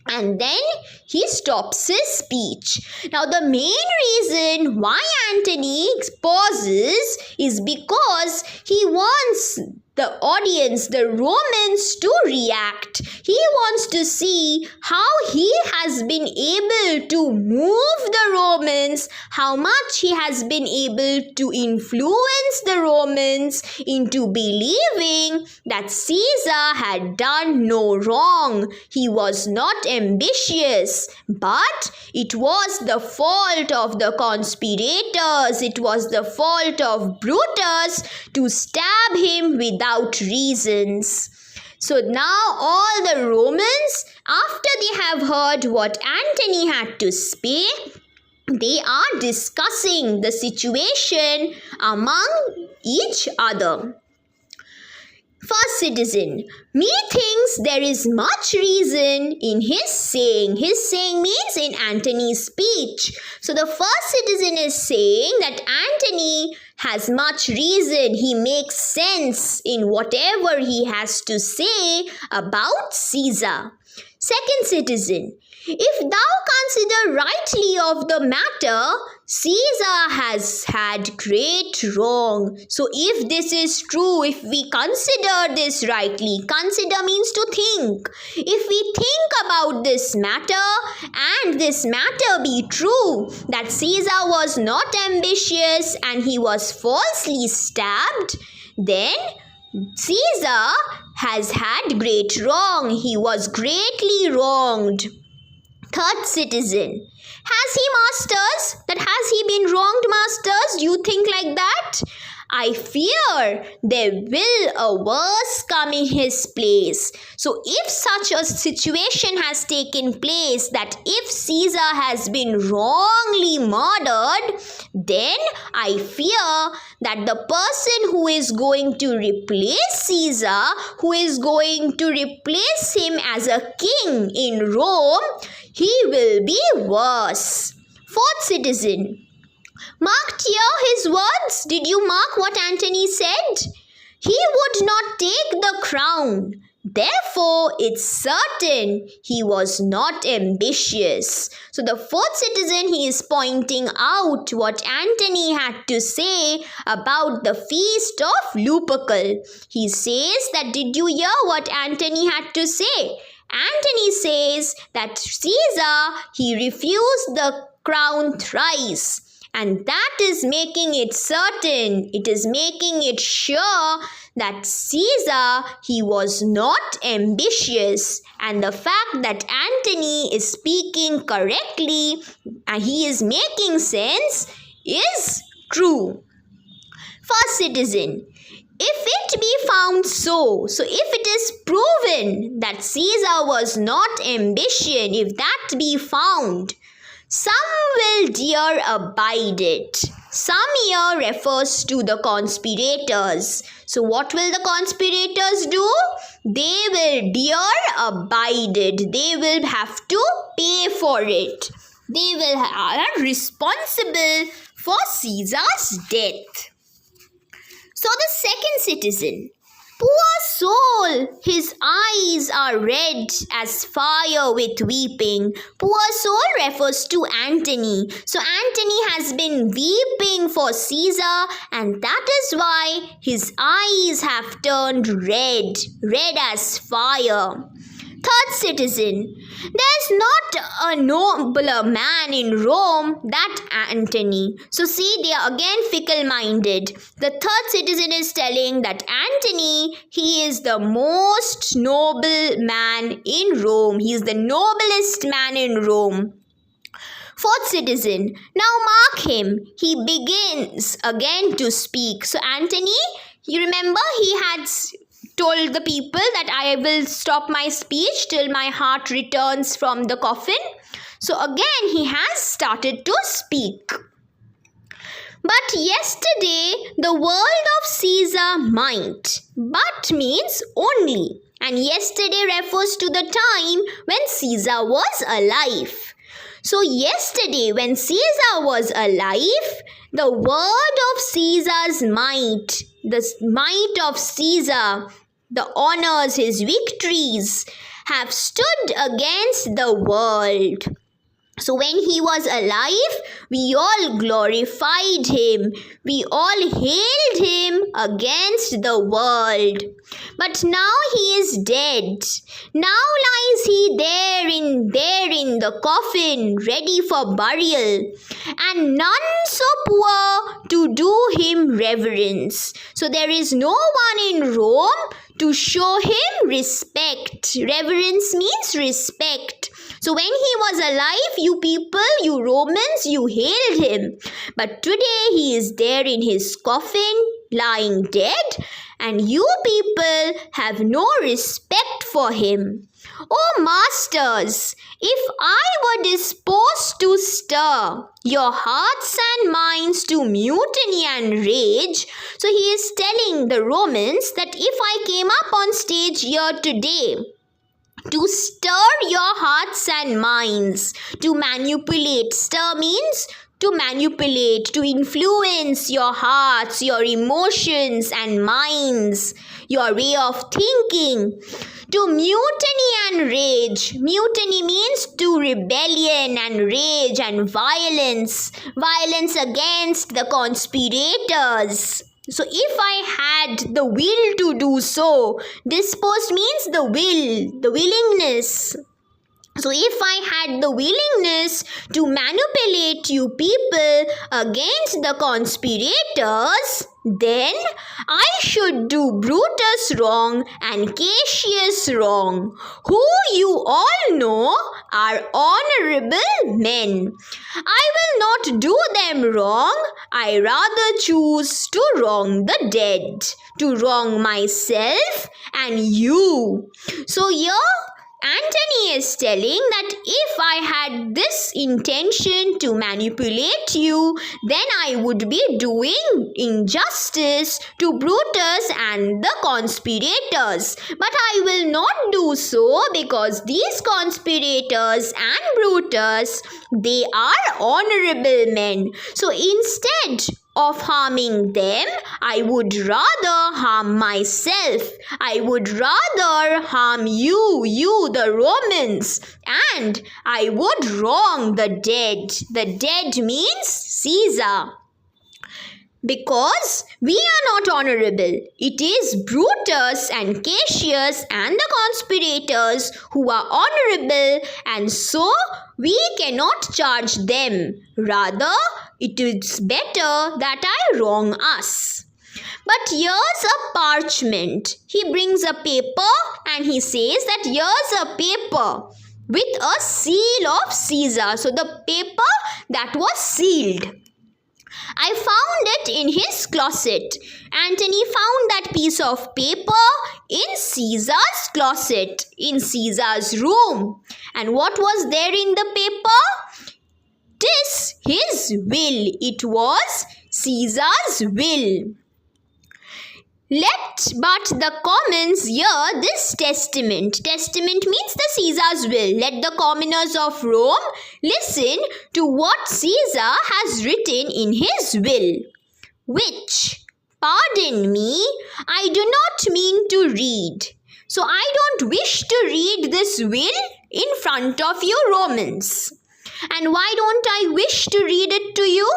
And then he stops his speech. Now the main reason why Antony pauses is because he wants the audience, the Romans, to react. He wants to see how he has been able to move the Romans, how much he has been able to influence the Romans into believing that Caesar had done no wrong. He was not ambitious, but it was the fault of the conspirators. It was the fault of Brutus to stab him without reasons. So now all the Romans, after they have heard what Antony had to say, they are discussing the situation among each other. First citizen, methinks there is much reason in his saying. His saying means in Antony's speech. So the first citizen is saying that Antony has much reason. He makes sense in whatever he has to say about Caesar. Second citizen, if thou consider rightly of the matter, Caesar has had great wrong. So if this is true, if we consider this rightly, consider means to think. If we think about this matter and this matter be true, that Caesar was not ambitious and he was falsely stabbed, then Caesar has had great wrong. He was greatly wronged. Third citizen, has he masters? That has he been wronged, masters? Do you think like that? I fear there will a worse come in his place. So if such a situation has taken place, that if Caesar has been wrongly murdered, then I fear that the person who is going to replace Caesar, who is going to replace him as a king in Rome, he will be worse. Fourth citizen, marked here his words? Did you mark what Antony said? He would not take the crown. Therefore, it's certain he was not ambitious. So the fourth citizen, he is pointing out what Antony had to say about the feast of Lupercal. He says that, did you hear what Antony had to say? Antony says that Caesar, he refused the crown thrice. And that is making it certain, it is making it sure that Caesar, he was not ambitious. And the fact that Antony is speaking correctly and he is making sense is true. First citizen, if it be found so if it is proven that Caesar was not ambitious, if that be found, some will dare abide it. Some here refers to the conspirators. So what will the conspirators do? They will dare abide it. They will have to pay for it. They will are responsible for Caesar's death. So the second citizen, poor soul, his eyes are red as fire with weeping. Poor soul refers to Antony. So Antony has been weeping for Caesar, and that is why his eyes have turned red as fire. Third citizen, there's not a nobler man in Rome that Antony. So see, they are again fickle-minded. The third citizen is telling that Antony, he is the most noble man in Rome. He is the noblest man in Rome. Fourth citizen, now mark him. He begins again to speak. So Antony, you remember he had told the people that I will stop my speech till my heart returns from the coffin. So again he has started to speak. But yesterday the world of Caesar might. But means only. And yesterday refers to the time when Caesar was alive. So yesterday when Caesar was alive, the word of Caesar's might, the might of Caesar, the honors, his victories, have stood against the world. So when he was alive, we all glorified him. We all hailed him against the world. But now he is dead. Now lies he there in the coffin, ready for burial, and none so poor to do him reverence. So there is no one in Rome to show him respect. Reverence means respect. So when he was alive, you people, you Romans, you hailed him. But today he is there in his coffin, lying dead, and you people have no respect for him. Oh masters, if I were disposed to stir your hearts and minds to mutiny and rage, so he is telling the Romans that if I came up on stage here today, to stir your hearts and minds, to manipulate. Stir means to manipulate, to influence your hearts, your emotions and minds, your way of thinking. To mutiny and rage. Mutiny means to rebellion and rage and violence. Violence against the conspirators. So if I had the will to do so, disposed means the will, the willingness. So if I had the willingness to manipulate you people against the conspirators, then I should do Brutus wrong and Cassius wrong, who you all know are honorable men. I will not do them wrong. I rather choose to wrong the dead, to wrong myself and you. So here Antony is telling that if I had this intention to manipulate you, then I would be doing injustice to Brutus and the conspirators. But I will not do so, because these conspirators and Brutus, they are honorable men. So instead of harming them, I would rather harm myself. I would rather harm you the Romans, and I would wrong the dead. The dead means Caesar. Because we are not honorable. It is Brutus and Cassius and the conspirators who are honorable, and so we cannot charge them. Rather, it is better that I wrong us. But here's a parchment. He brings a paper and he says that here's a paper with a seal of Caesar. So the paper that was sealed. I found it in his closet. Antony found that piece of paper in Caesar's closet, in Caesar's room. And what was there in the paper? 'Tis his will. It was Caesar's will. Let but the commons hear this testament. Testament means the Caesar's will. Let the commoners of Rome listen to what Caesar has written in his will, which, pardon me, I do not mean to read. So I don't wish to read this will in front of you Romans. And why don't I wish to read it to you?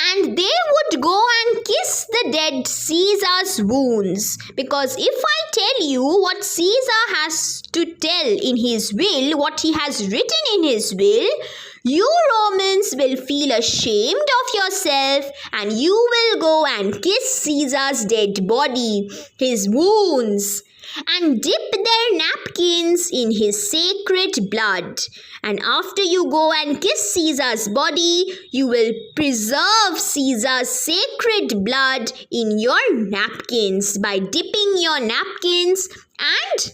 and they would go and kiss the dead Caesar's wounds. Because if I tell you what Caesar has to tell in his will, what he has written in his will, you Romans will feel ashamed of yourself and you will go and kiss Caesar's dead body, his wounds, and dip their napkins in his sacred blood. And after you go and kiss Caesar's body, you will preserve Caesar's sacred blood in your napkins by dipping your napkins and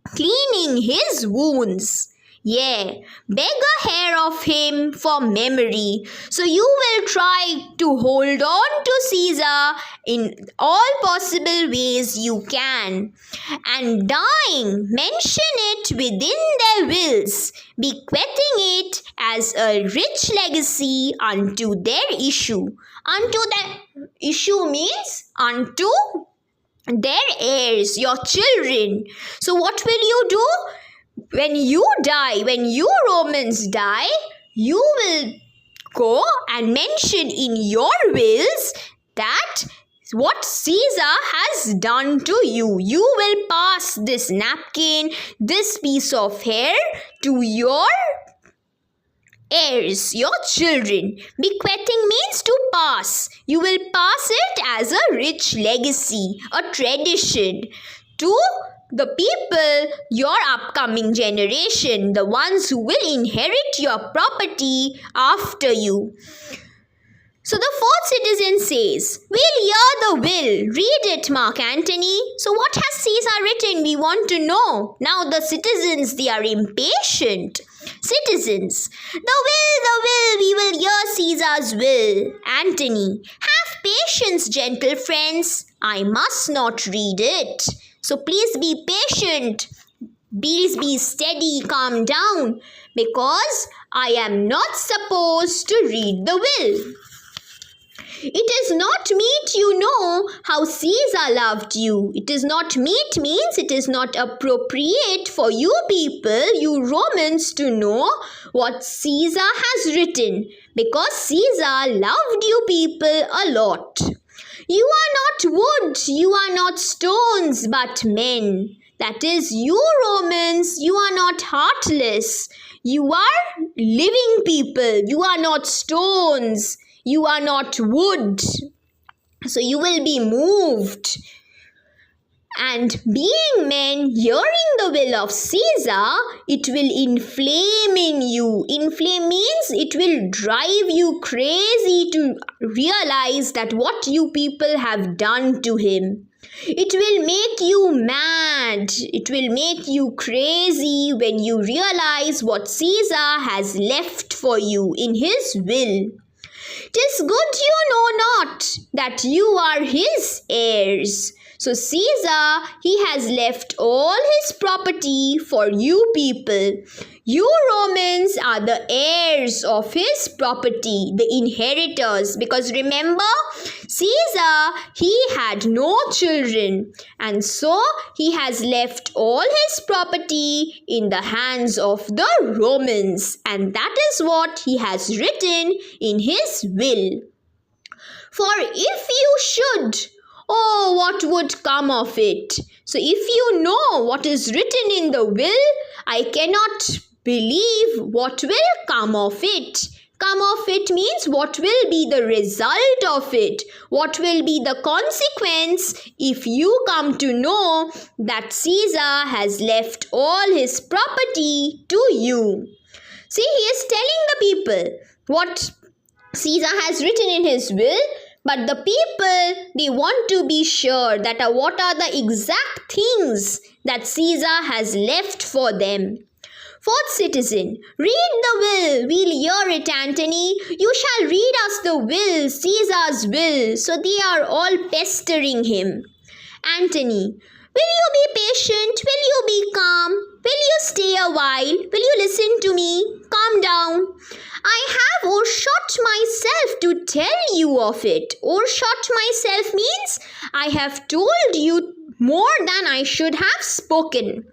cleaning his wounds. Yeah, beg a hair of him for memory. So you will try to hold on to Caesar in all possible ways you can. And dying, mention it within their wills, bequeathing it as a rich legacy unto their issue. Unto their issue means unto their heirs, your children. So what will you do? When you die, when you Romans die, you will go and mention in your wills that what Caesar has done to you. You will pass this napkin, this piece of hair to your heirs, your children. Bequeathing means to pass. You will pass it as a rich legacy, a tradition to the people, your upcoming generation, the ones who will inherit your property after you. So the fourth citizen says, we'll hear the will. Read it, Mark Antony. So what has Caesar written? We want to know. Now the citizens, they are impatient. Citizens, the will, we will hear Caesar's will. Antony, have patience, gentle friends. I must not read it. So please be patient. Please be steady, calm down. Because I am not supposed to read the will. It is not meet you know how Caesar loved you. It is not meet means it is not appropriate for you people, you Romans, to know what Caesar has written. Because Caesar loved you people a lot. You are not wood, you are not stones, but men. That is, you Romans, you are not heartless. You are living people. You are not stones. You are not wood. So you will be moved. And being men, hearing the will of Caesar, it will inflame in you. Inflame means it will drive you crazy to realize that what you people have done to him. It will make you mad. It will make you crazy when you realize what Caesar has left for you in his will. 'Tis good you know not that you are his heirs. So Caesar, he has left all his property for you people. You Romans are the heirs of his property, the inheritors. Because remember, Caesar, he had no children. And so he has left all his property in the hands of the Romans. And that is what he has written in his will. For if you should, oh, what would come of it? So if you know what is written in the will, I cannot believe what will come of it. Come of it means what will be the result of it. What will be the consequence if you come to know that Caesar has left all his property to you. See, he is telling the people what Caesar has written in his will. But the people, they want to be sure that what are the exact things that Caesar has left for them. Fourth citizen, read the will. We'll hear it, Antony. You shall read us the will, Caesar's will. So they are all pestering him. Antony, will you be patient? Will you be calm? Will you stay a while? Will you listen to me? Calm down. I have o'ershot myself to tell you of it. O'ershot myself means I have told you more than I should have spoken.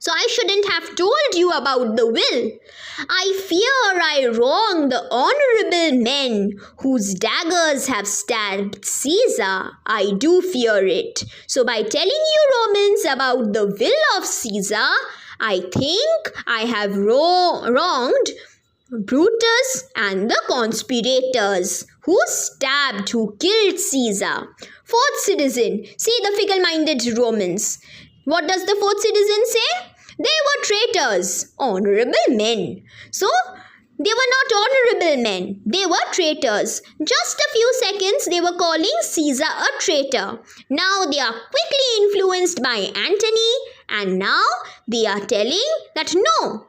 So I shouldn't have told you about the will. I fear I wrong the honorable men whose daggers have stabbed Caesar. I do fear it. So by telling you Romans about the will of Caesar, I think I have wronged Brutus and the conspirators who killed Caesar. Fourth citizen, see the fickle-minded Romans. What does the fourth citizen say? They were traitors, honorable men. So, they were not honorable men. They were traitors. Just a few seconds, they were calling Caesar a traitor. Now, they are quickly influenced by Antony. And now, they are telling that no,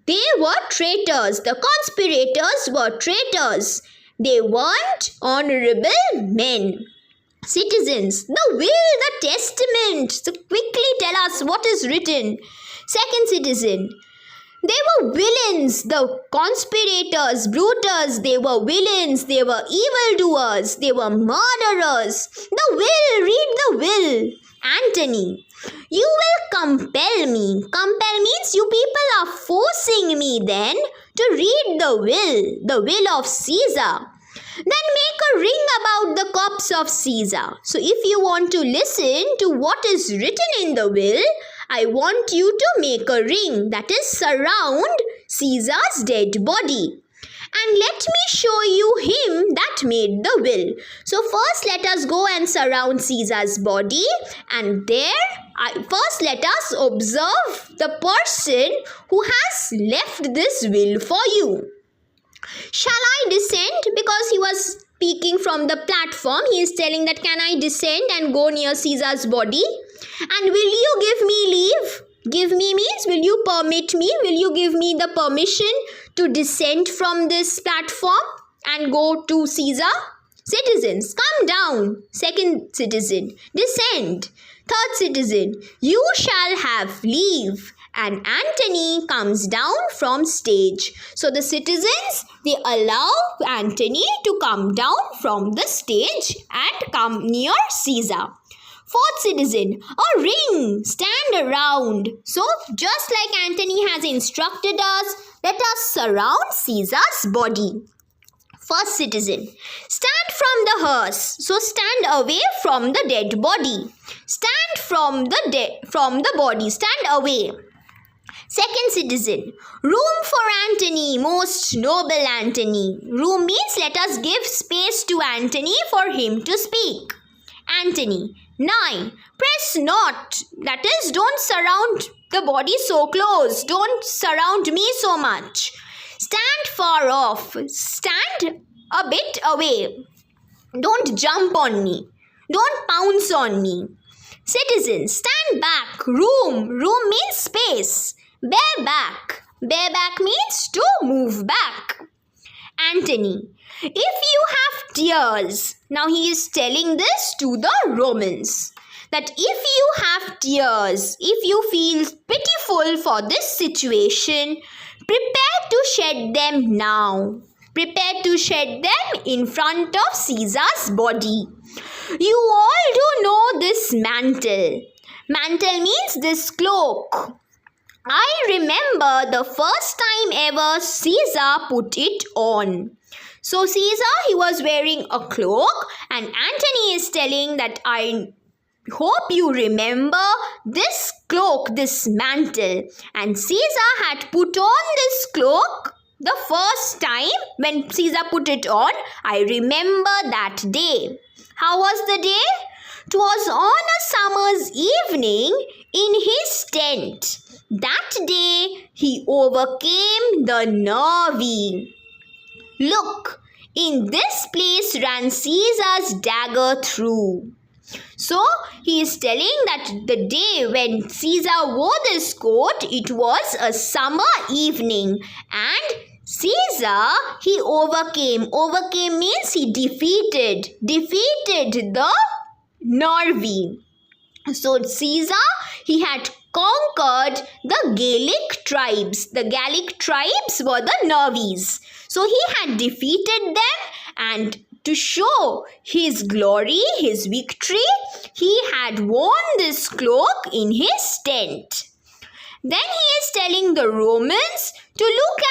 they were traitors. The conspirators were traitors. They weren't honorable men. Citizens, the will, the testament. So quickly tell us what is written. Second citizen, they were villains, the conspirators, Brutus, they were villains, they were evildoers, they were murderers. The will, read the will. Antony, you will compel me. Compel means you people are forcing me then to read the will of Caesar. Then make a ring about the corpse of Caesar. So if you want to listen to what is written in the will, I want you to make a ring, that is surround Caesar's dead body. And let me show you him that made the will. So first let us go and surround Caesar's body, and first let us observe the person who has left this will for you. Shall I descend? Because he was speaking from the platform, he is telling that can I descend and go near Caesar's body? And will you give me leave? Give me means will you permit me? Will you give me the permission to descend from this platform and go to Caesar? Citizens, come down. Second citizen, descend. Third citizen, you shall have leave. And Antony comes down from stage. So the citizens, they allow Antony to come down from the stage and come near Caesar. Fourth citizen, a ring, stand around. So just like Antony has instructed us, let us surround Caesar's body. First citizen, stand from the hearse. So stand away from the dead body. Stand from the body, stand away. Second citizen, room for Antony, most noble Antony. Room means let us give space to Antony for him to speak. Antony, 9. Press not, that is, don't surround the body so close. Don't surround me so much. Stand far off. Stand a bit away. Don't jump on me. Don't pounce on me. Citizens, stand back. Room. Room means space. Bear back. Bear back means to move back. Antony, if you have tears, now he is telling this to the Romans, that if you have tears, if you feel pitiful for this situation, prepare to shed them now. Prepare to shed them in front of Caesar's body. You all do know this mantle. Mantle means this cloak. I remember the first time ever Caesar put it on. So Caesar, he was wearing a cloak, and Antony is telling that I hope you remember this cloak, this mantle. And Caesar had put on this cloak the first time when Caesar put it on. I remember that day. How was the day? 'Twas on a summer's evening in his tent. That day he overcame the nervy. Look, in this place ran Caesar's dagger through. So he is telling that the day when Caesar wore this coat, it was a summer evening, and Caesar, he overcame. Overcame means he defeated the nervy. So Caesar, he had conquered the Gallic tribes. The Gallic tribes were the nervies. So he had defeated them, and to show his glory, his victory, he had worn this cloak in his tent. Then he is telling the Romans to look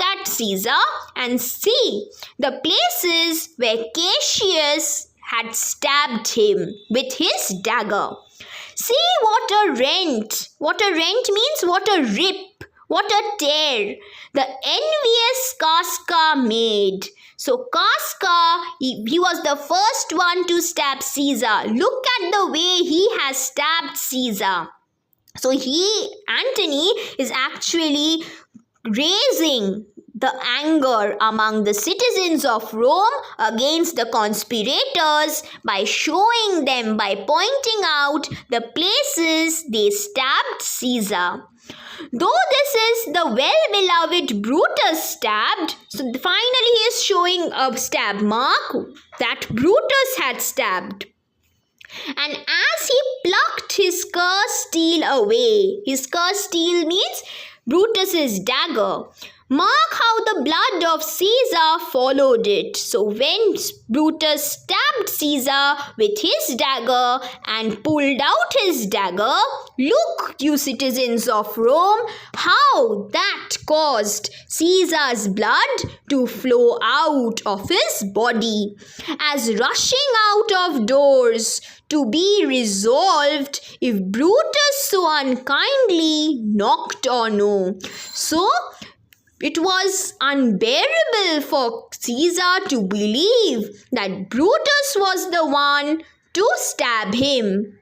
at Caesar and see the places where Cassius had stabbed him with his dagger. See what a rent. What a rent means what a rip, what a tear the envious Casca made. So Casca, he was the first one to stab Caesar. Look at the way he has stabbed Caesar. So Antony is actually raising the anger among the citizens of Rome against the conspirators by showing them, by pointing out the places they stabbed Caesar. Though this is the well-beloved Brutus stabbed, so finally he is showing a stab mark that Brutus had stabbed. And as he plucked his cursed steel away, his cursed steel means Brutus's dagger, mark how the blood of Caesar followed it. So when Brutus stabbed Caesar with his dagger and pulled out his dagger, look, you citizens of Rome, how that caused Caesar's blood to flow out of his body, as rushing out of doors to be resolved if Brutus so unkindly knocked or no. So it was unbearable for Caesar to believe that Brutus was the one to stab him.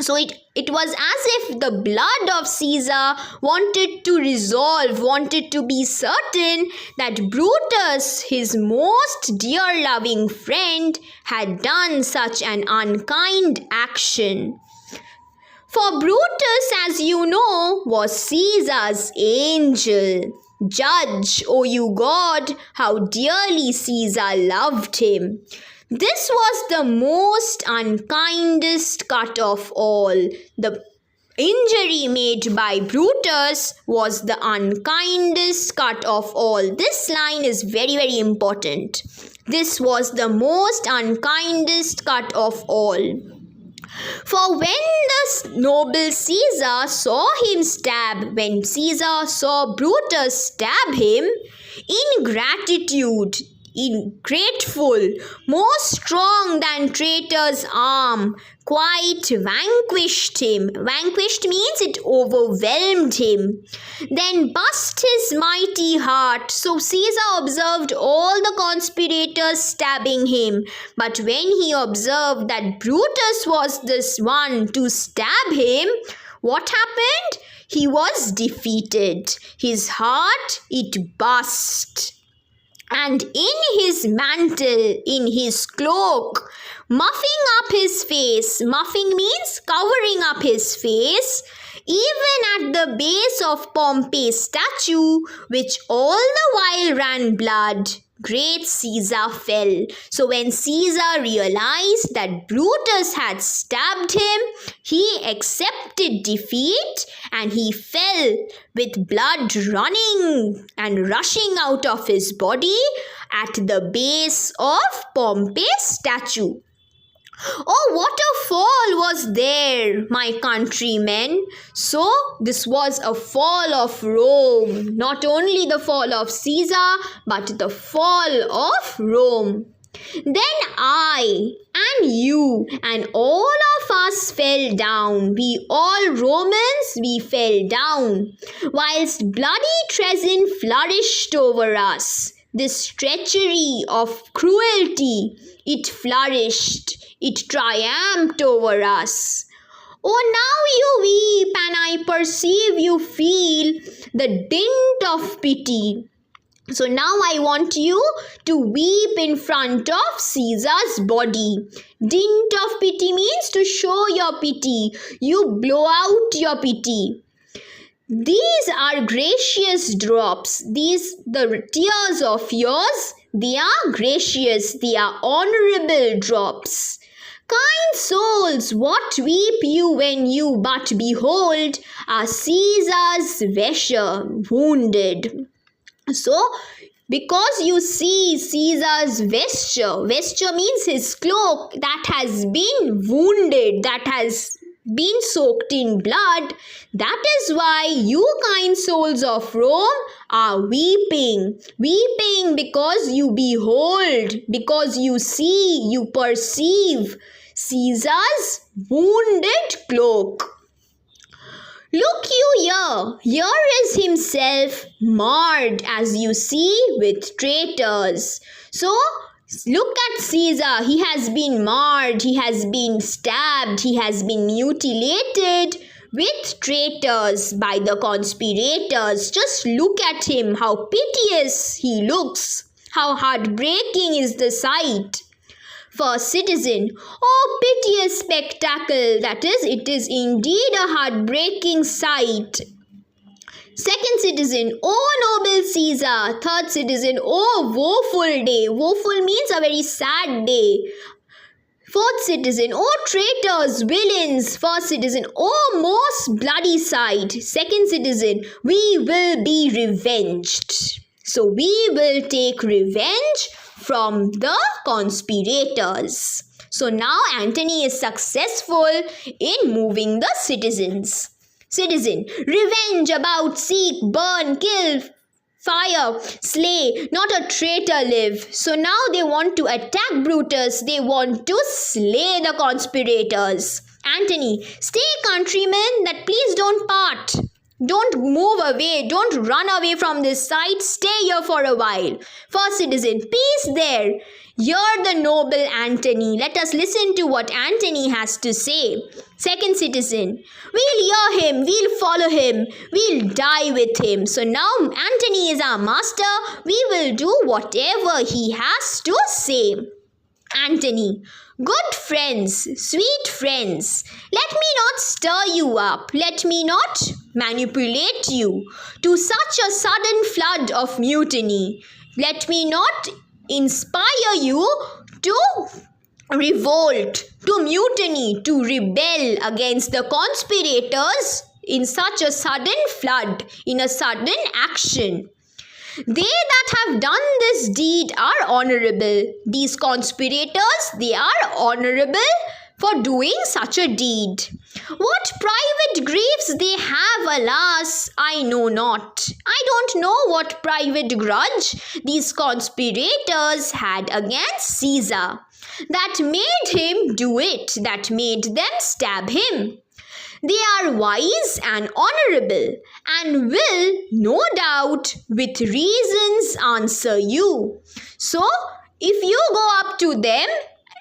So it was as if the blood of Caesar wanted to resolve, wanted to be certain that Brutus, his most dear loving friend, had done such an unkind action. For Brutus, as you know, was Caesar's angel. Judge, O you God, how dearly Caesar loved him. This was the most unkindest cut of all. The injury made by Brutus was the unkindest cut of all. This line is very, very important. This was the most unkindest cut of all. For when the noble Caesar saw him stab, when Caesar saw Brutus stab him, in gratitude, grateful, more strong than traitor's arm, quite vanquished him. Vanquished means it overwhelmed him. Then burst his mighty heart. So Caesar observed all the conspirators stabbing him. But when he observed that Brutus was this one to stab him, what happened? He was defeated. His heart, it burst. And in his mantle, in his cloak, muffing up his face, muffing means covering up his face, even at the base of Pompey's statue, which all the while ran blood, great Caesar fell. So when Caesar realized that Brutus had stabbed him, he accepted defeat and he fell with blood running and rushing out of his body at the base of Pompey's statue. Oh, what a fall was there, my countrymen. So, this was a fall of Rome. Not only the fall of Caesar, but the fall of Rome. Then I and you and all of us fell down. We all Romans, we fell down. Whilst bloody treason flourished over us. This treachery of cruelty, it flourished. It triumphed over us. Oh, now you weep, and I perceive you feel the dint of pity. So now I want you to weep in front of Caesar's body. Dint of pity means to show your pity. You blow out your pity. These are gracious drops. The tears of yours, they are gracious, they are honorable drops. Kind souls, what weep you when you but behold are Caesar's vesture wounded? So, because you see Caesar's vesture means his cloak that has been wounded, that has been soaked in blood. That is why you kind souls of Rome are weeping. Weeping because you behold, because you see, you perceive Caesar's wounded cloak. Look you here. Here is himself marred, as you see, with traitors. So, look at Caesar. He has been marred, he has been stabbed, he has been mutilated with traitors by the conspirators. Just look at him, how piteous he looks, how heartbreaking is the sight. First citizen, oh piteous spectacle, that is, it is indeed a heartbreaking sight. Second citizen, oh noble Caesar. Third citizen, oh woeful day. Woeful means a very sad day. Fourth citizen, oh traitors, villains. First citizen, oh most bloody sight. Second citizen, we will be revenged. So we will take revenge from the conspirators. So now Antony is successful in moving the citizens. Citizen, revenge about, seek, burn, kill, fire, slay, not a traitor live. So now they want to attack Brutus. They want to slay the conspirators. Antony, stay countrymen, that please don't part. Don't move away. Don't run away from this site. Stay here for a while. First citizen, peace there. Hear the noble Antony. Let us listen to what Antony has to say. Second citizen, we'll hear him. We'll follow him. We'll die with him. So now Antony is our master. We will do whatever he has to say. Antony, good friends, sweet friends, let me not stir you up, let me not manipulate you to such a sudden flood of mutiny. Let me not inspire you to revolt, to mutiny, to rebel against the conspirators in such a sudden flood, in a sudden action. They that have done this deed are honorable. These conspirators, they are honorable for doing such a deed. What private griefs they have, alas, I know not. I don't know what private grudge these conspirators had against Caesar that made him do it, that made them stab him. They are wise and honorable and will, no doubt, with reasons answer you. So, if you go up to them,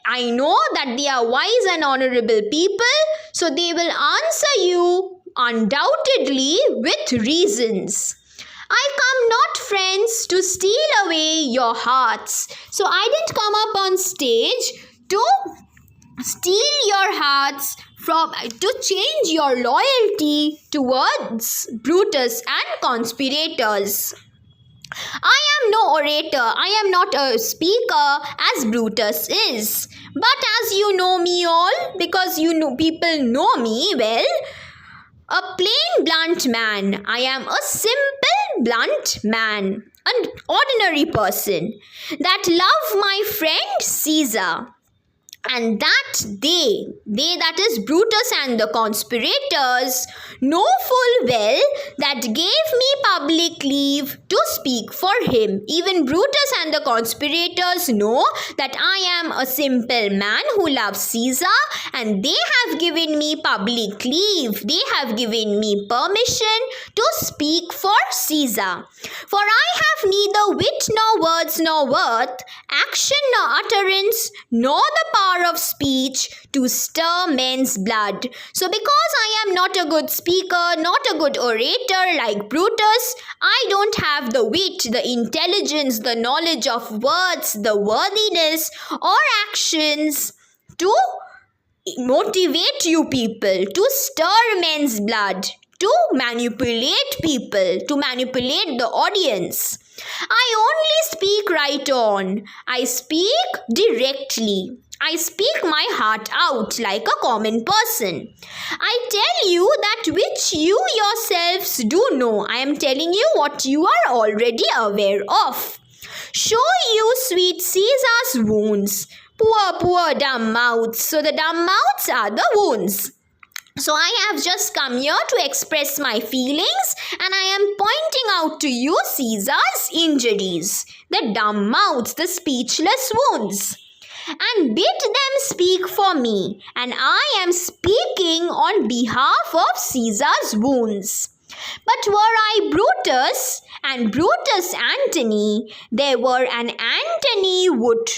I know that they are wise and honorable people, so they will answer you undoubtedly with reasons. I come not, friends, to steal away your hearts. So, I didn't come up on stage to steal your hearts, to change your loyalty towards Brutus and conspirators. I am no orator, I am not a speaker as Brutus is. But as you know me all, because people know me well, a plain blunt man. I am a simple blunt man, an ordinary person that love my friend Caesar. And that they that is Brutus and the conspirators, know full well that gave me public leave to speak for him. Even Brutus and the conspirators know that I am a simple man who loves Caesar, and they have given me public leave. They have given me permission to speak for Caesar. For I have neither wit nor words nor worth, action nor utterance, nor the power of speech to stir men's blood. So because I am not a good speaker, not a good orator like Brutus, I don't have the wit, the intelligence, the knowledge of words, the worthiness or actions to motivate you people, to stir men's blood, to manipulate people, to manipulate the audience. I only speak right on. I speak directly. I speak my heart out like a common person. I tell you that which you yourselves do know. I am telling you what you are already aware of. Show you sweet Caesar's wounds. Poor dumb mouths. So the dumb mouths are the wounds. So I have just come here to express my feelings, and I am pointing out to you Caesar's injuries, the dumb mouths, the speechless wounds. And bid them speak for me, and I am speaking on behalf of Caesar's wounds. But were I Brutus, and Brutus Antony, there were an Antony would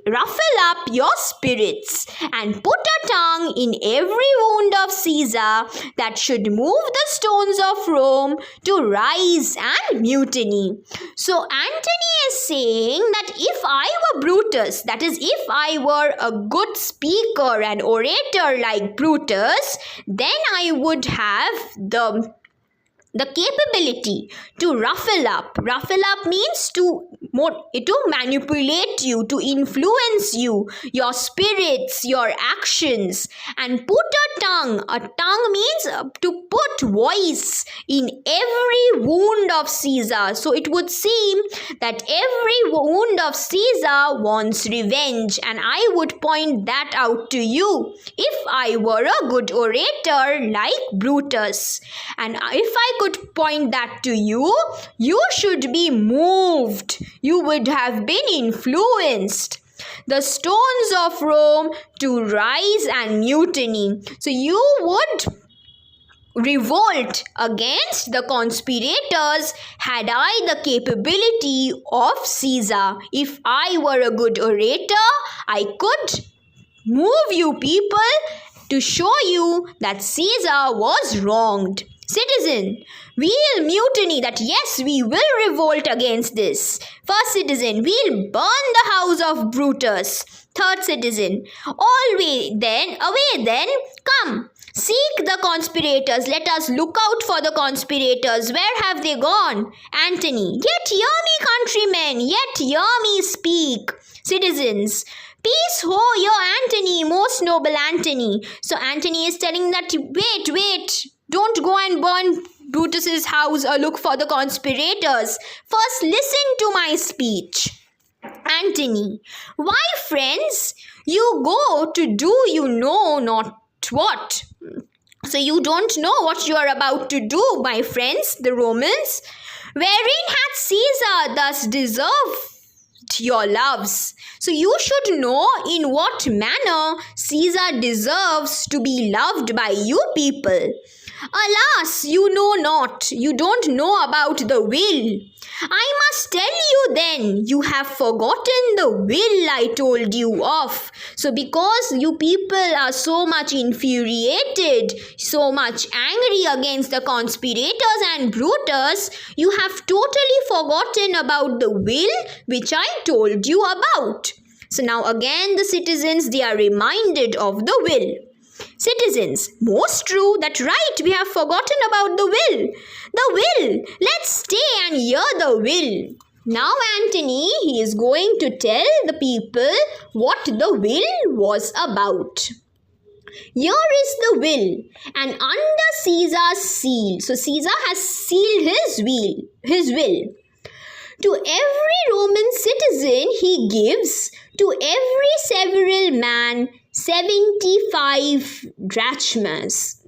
ruffle up your spirits, and put a tongue in every wound of Caesar, that should move the stones of Rome to rise and mutiny. So Antony is saying that if I were Brutus, that is, if I were a good speaker and orator like Brutus, then I would have the capability to ruffle up. Ruffle up means to manipulate you, to influence you, your spirits, your actions, and put a tongue. A tongue means to put voice in every wound of Caesar. So it would seem that every wound of Caesar wants revenge, and I would point that out to you if I were a good orator like Brutus. And if I could point that to you, you should be moved. You would have been influenced. The stones of Rome to rise and mutiny. So you would revolt against the conspirators had I the capability of Caesar. If I were a good orator, I could move you people to show you that Caesar was wronged. Citizen, we'll mutiny, that yes, we will revolt against this. First citizen, we'll burn the house of Brutus. Third citizen, away then, come. Seek the conspirators. Let us look out for the conspirators. Where have they gone? Antony, yet hear me, countrymen, yet hear me speak. Citizens, peace ho, your Antony, most noble Antony. So Antony is telling that, wait, don't go and burn Brutus's house or look for the conspirators. First, listen to my speech. Antony, why, friends, you go to do you know not what? So you don't know what you are about to do, my friends, the Romans. Wherein hath Caesar thus deserved your loves? So you should know in what manner Caesar deserves to be loved by you people. Alas, you know not, you don't know about the will. I must tell you then, you have forgotten the will I told you of. So because you people are so much infuriated, so much angry against the conspirators and Brutus, you have totally forgotten about the will which I told you about. So now again the citizens, they are reminded of the will. Citizens, most true, that right, we have forgotten about the will. The will, let's stay and hear the will. Now Antony, he is going to tell the people what the will was about. Here is the will, and under Caesar's seal. So Caesar has sealed his will. To every Roman citizen he gives, to every several man, 75 drachmas.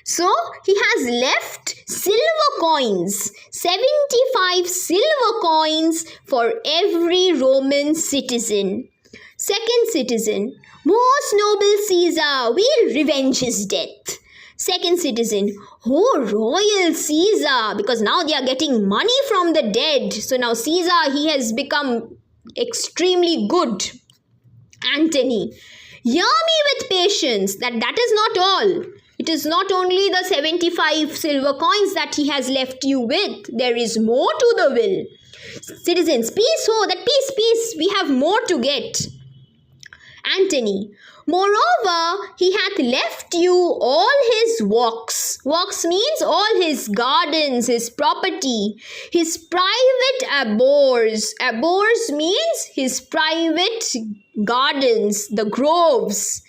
So he has left silver coins, 75 silver coins for every Roman citizen. Second citizen, most noble Caesar, we'll revenge his death. Second citizen, oh royal Caesar, because now they are getting money from the dead. So now Caesar, he has become extremely good. Antony, hear me with patience, that is not all. It is not only the 75 silver coins that he has left you with. There is more to the will. Citizens, peace, oh, that peace, we have more to get. Antony, moreover, he hath left you all his walks. Walks means all his gardens, his property, his private abhors. Abhors means his private gardens, the groves,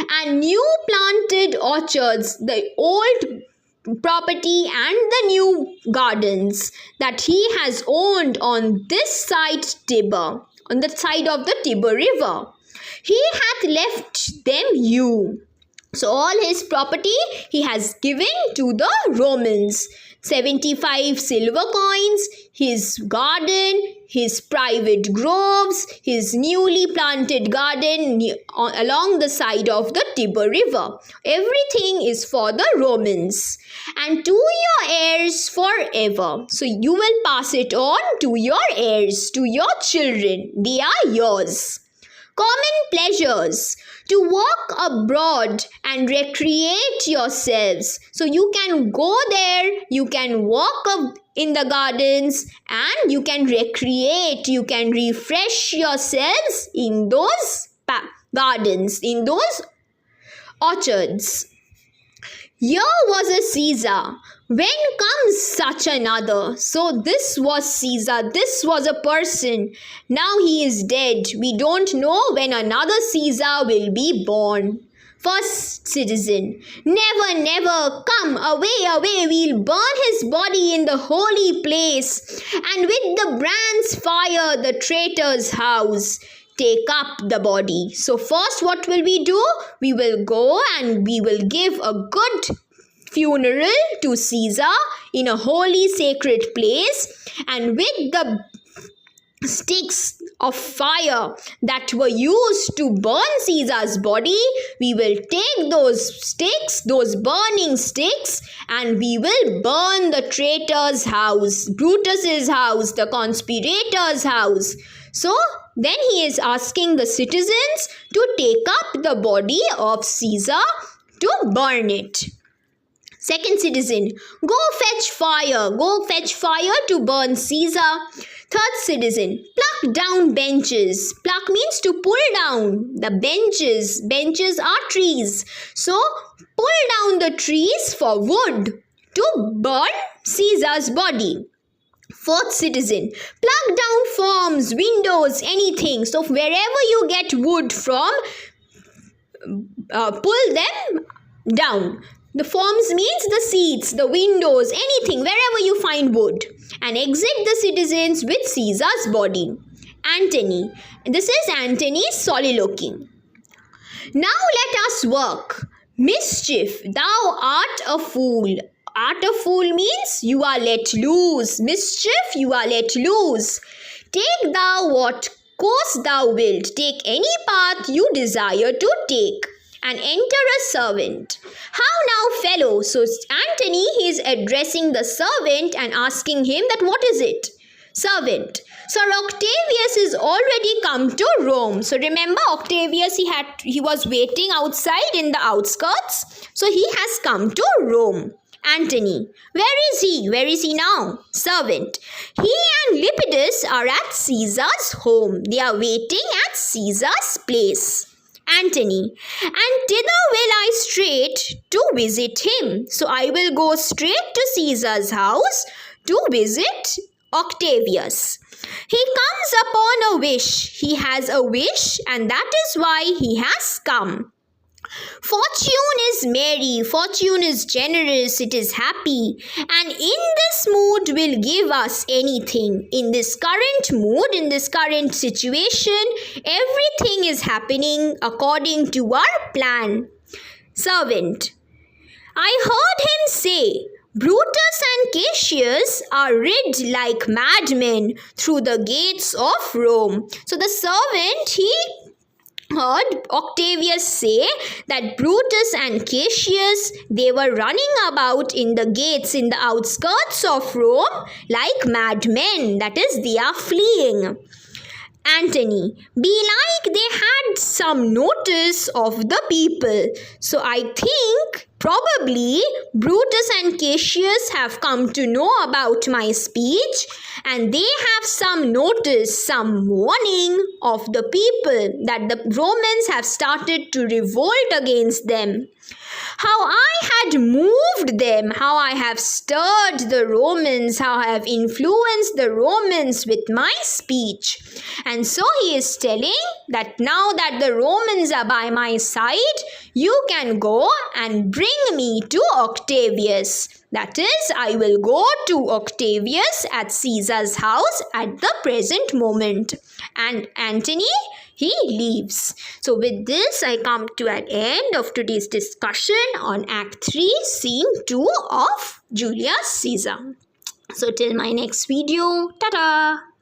and new planted orchards, the old property and the new gardens that he has owned on this side Tiber, on the side of the Tiber river. He hath left them you. So all his property he has given to the Romans. 75 silver coins, his garden, his private groves, his newly planted garden along the side of the Tiber River. Everything is for the Romans. And to your heirs forever. So you will pass it on to your heirs, to your children. They are yours. Common pleasures, to walk abroad and recreate yourselves. So you can go there, you can walk up in the gardens and you can recreate, you can refresh yourselves in those gardens, in those orchards. Here was a Caesar. When comes such another? So this was Caesar. This was a person. Now he is dead. We don't know when another Caesar will be born. First citizen, never, never, come away, away, we'll burn his body in the holy place, and with the brand's fire the traitor's house. Take up the body. So first what will we do? We will go and we will give a good funeral to Caesar in a holy sacred place, and with the sticks of fire that were used to burn Caesar's body, we will take those sticks, those burning sticks, and we will burn the traitor's house, Brutus's house, the conspirator's house. So then he is asking the citizens to take up the body of Caesar to burn it. Second citizen, go fetch fire to burn Caesar. Third citizen, pluck down benches. Pluck means to pull down the benches. Benches are trees. So pull down the trees for wood to burn Caesar's body. Fourth citizen, plug down forms, windows, anything. So wherever you get wood from, pull them down. The forms means the seats, the windows, anything, wherever you find wood. And exit the citizens with Caesar's body. Antony. This is Antony's soliloquy. Now let us work. Mischief, thou art a fool. Art a fool means you are let loose. Mischief, you are let loose. Take thou what course thou wilt. Take any path you desire to take. And enter a servant. How now, fellow? So Antony is addressing the servant and asking him that what is it? Servant. Sir Octavius is already come to Rome. So remember, Octavius, he was waiting outside in the outskirts. So he has come to Rome. Antony. Where is he? Where is he now? Servant. He and Lepidus are at Caesar's home. They are waiting at Caesar's place. Antony. And thither will I straight to visit him. So I will go straight to Caesar's house to visit Octavius. He comes upon a wish. He has a wish, and that is why he has come. Fortune is merry, fortune is generous, it is happy, and in this mood will give us anything. In this current mood, in this current situation, everything is happening according to our plan. Servant. I heard him say, Brutus and Cassius are rid like madmen through the gates of Rome. So the servant, he heard Octavius say that Brutus and Cassius, they were running about in the gates, in the outskirts of Rome like madmen. That is, they are fleeing. Antony. Belike they had some notice of the people. So I think probably Brutus and Cassius have come to know about my speech, and they have some notice, some warning of the people that the Romans have started to revolt against them. How I had moved them, how I have stirred the Romans, how I have influenced the Romans with my speech. And so he is telling that now that the Romans are by my side, you can go and bring me to Octavius. That is, I will go to Octavius at Caesar's house at the present moment. And Antony, he leaves. So with this, I come to an end of today's discussion on Act 3, Scene 2 of Julius Caesar. So till my next video, ta-ta!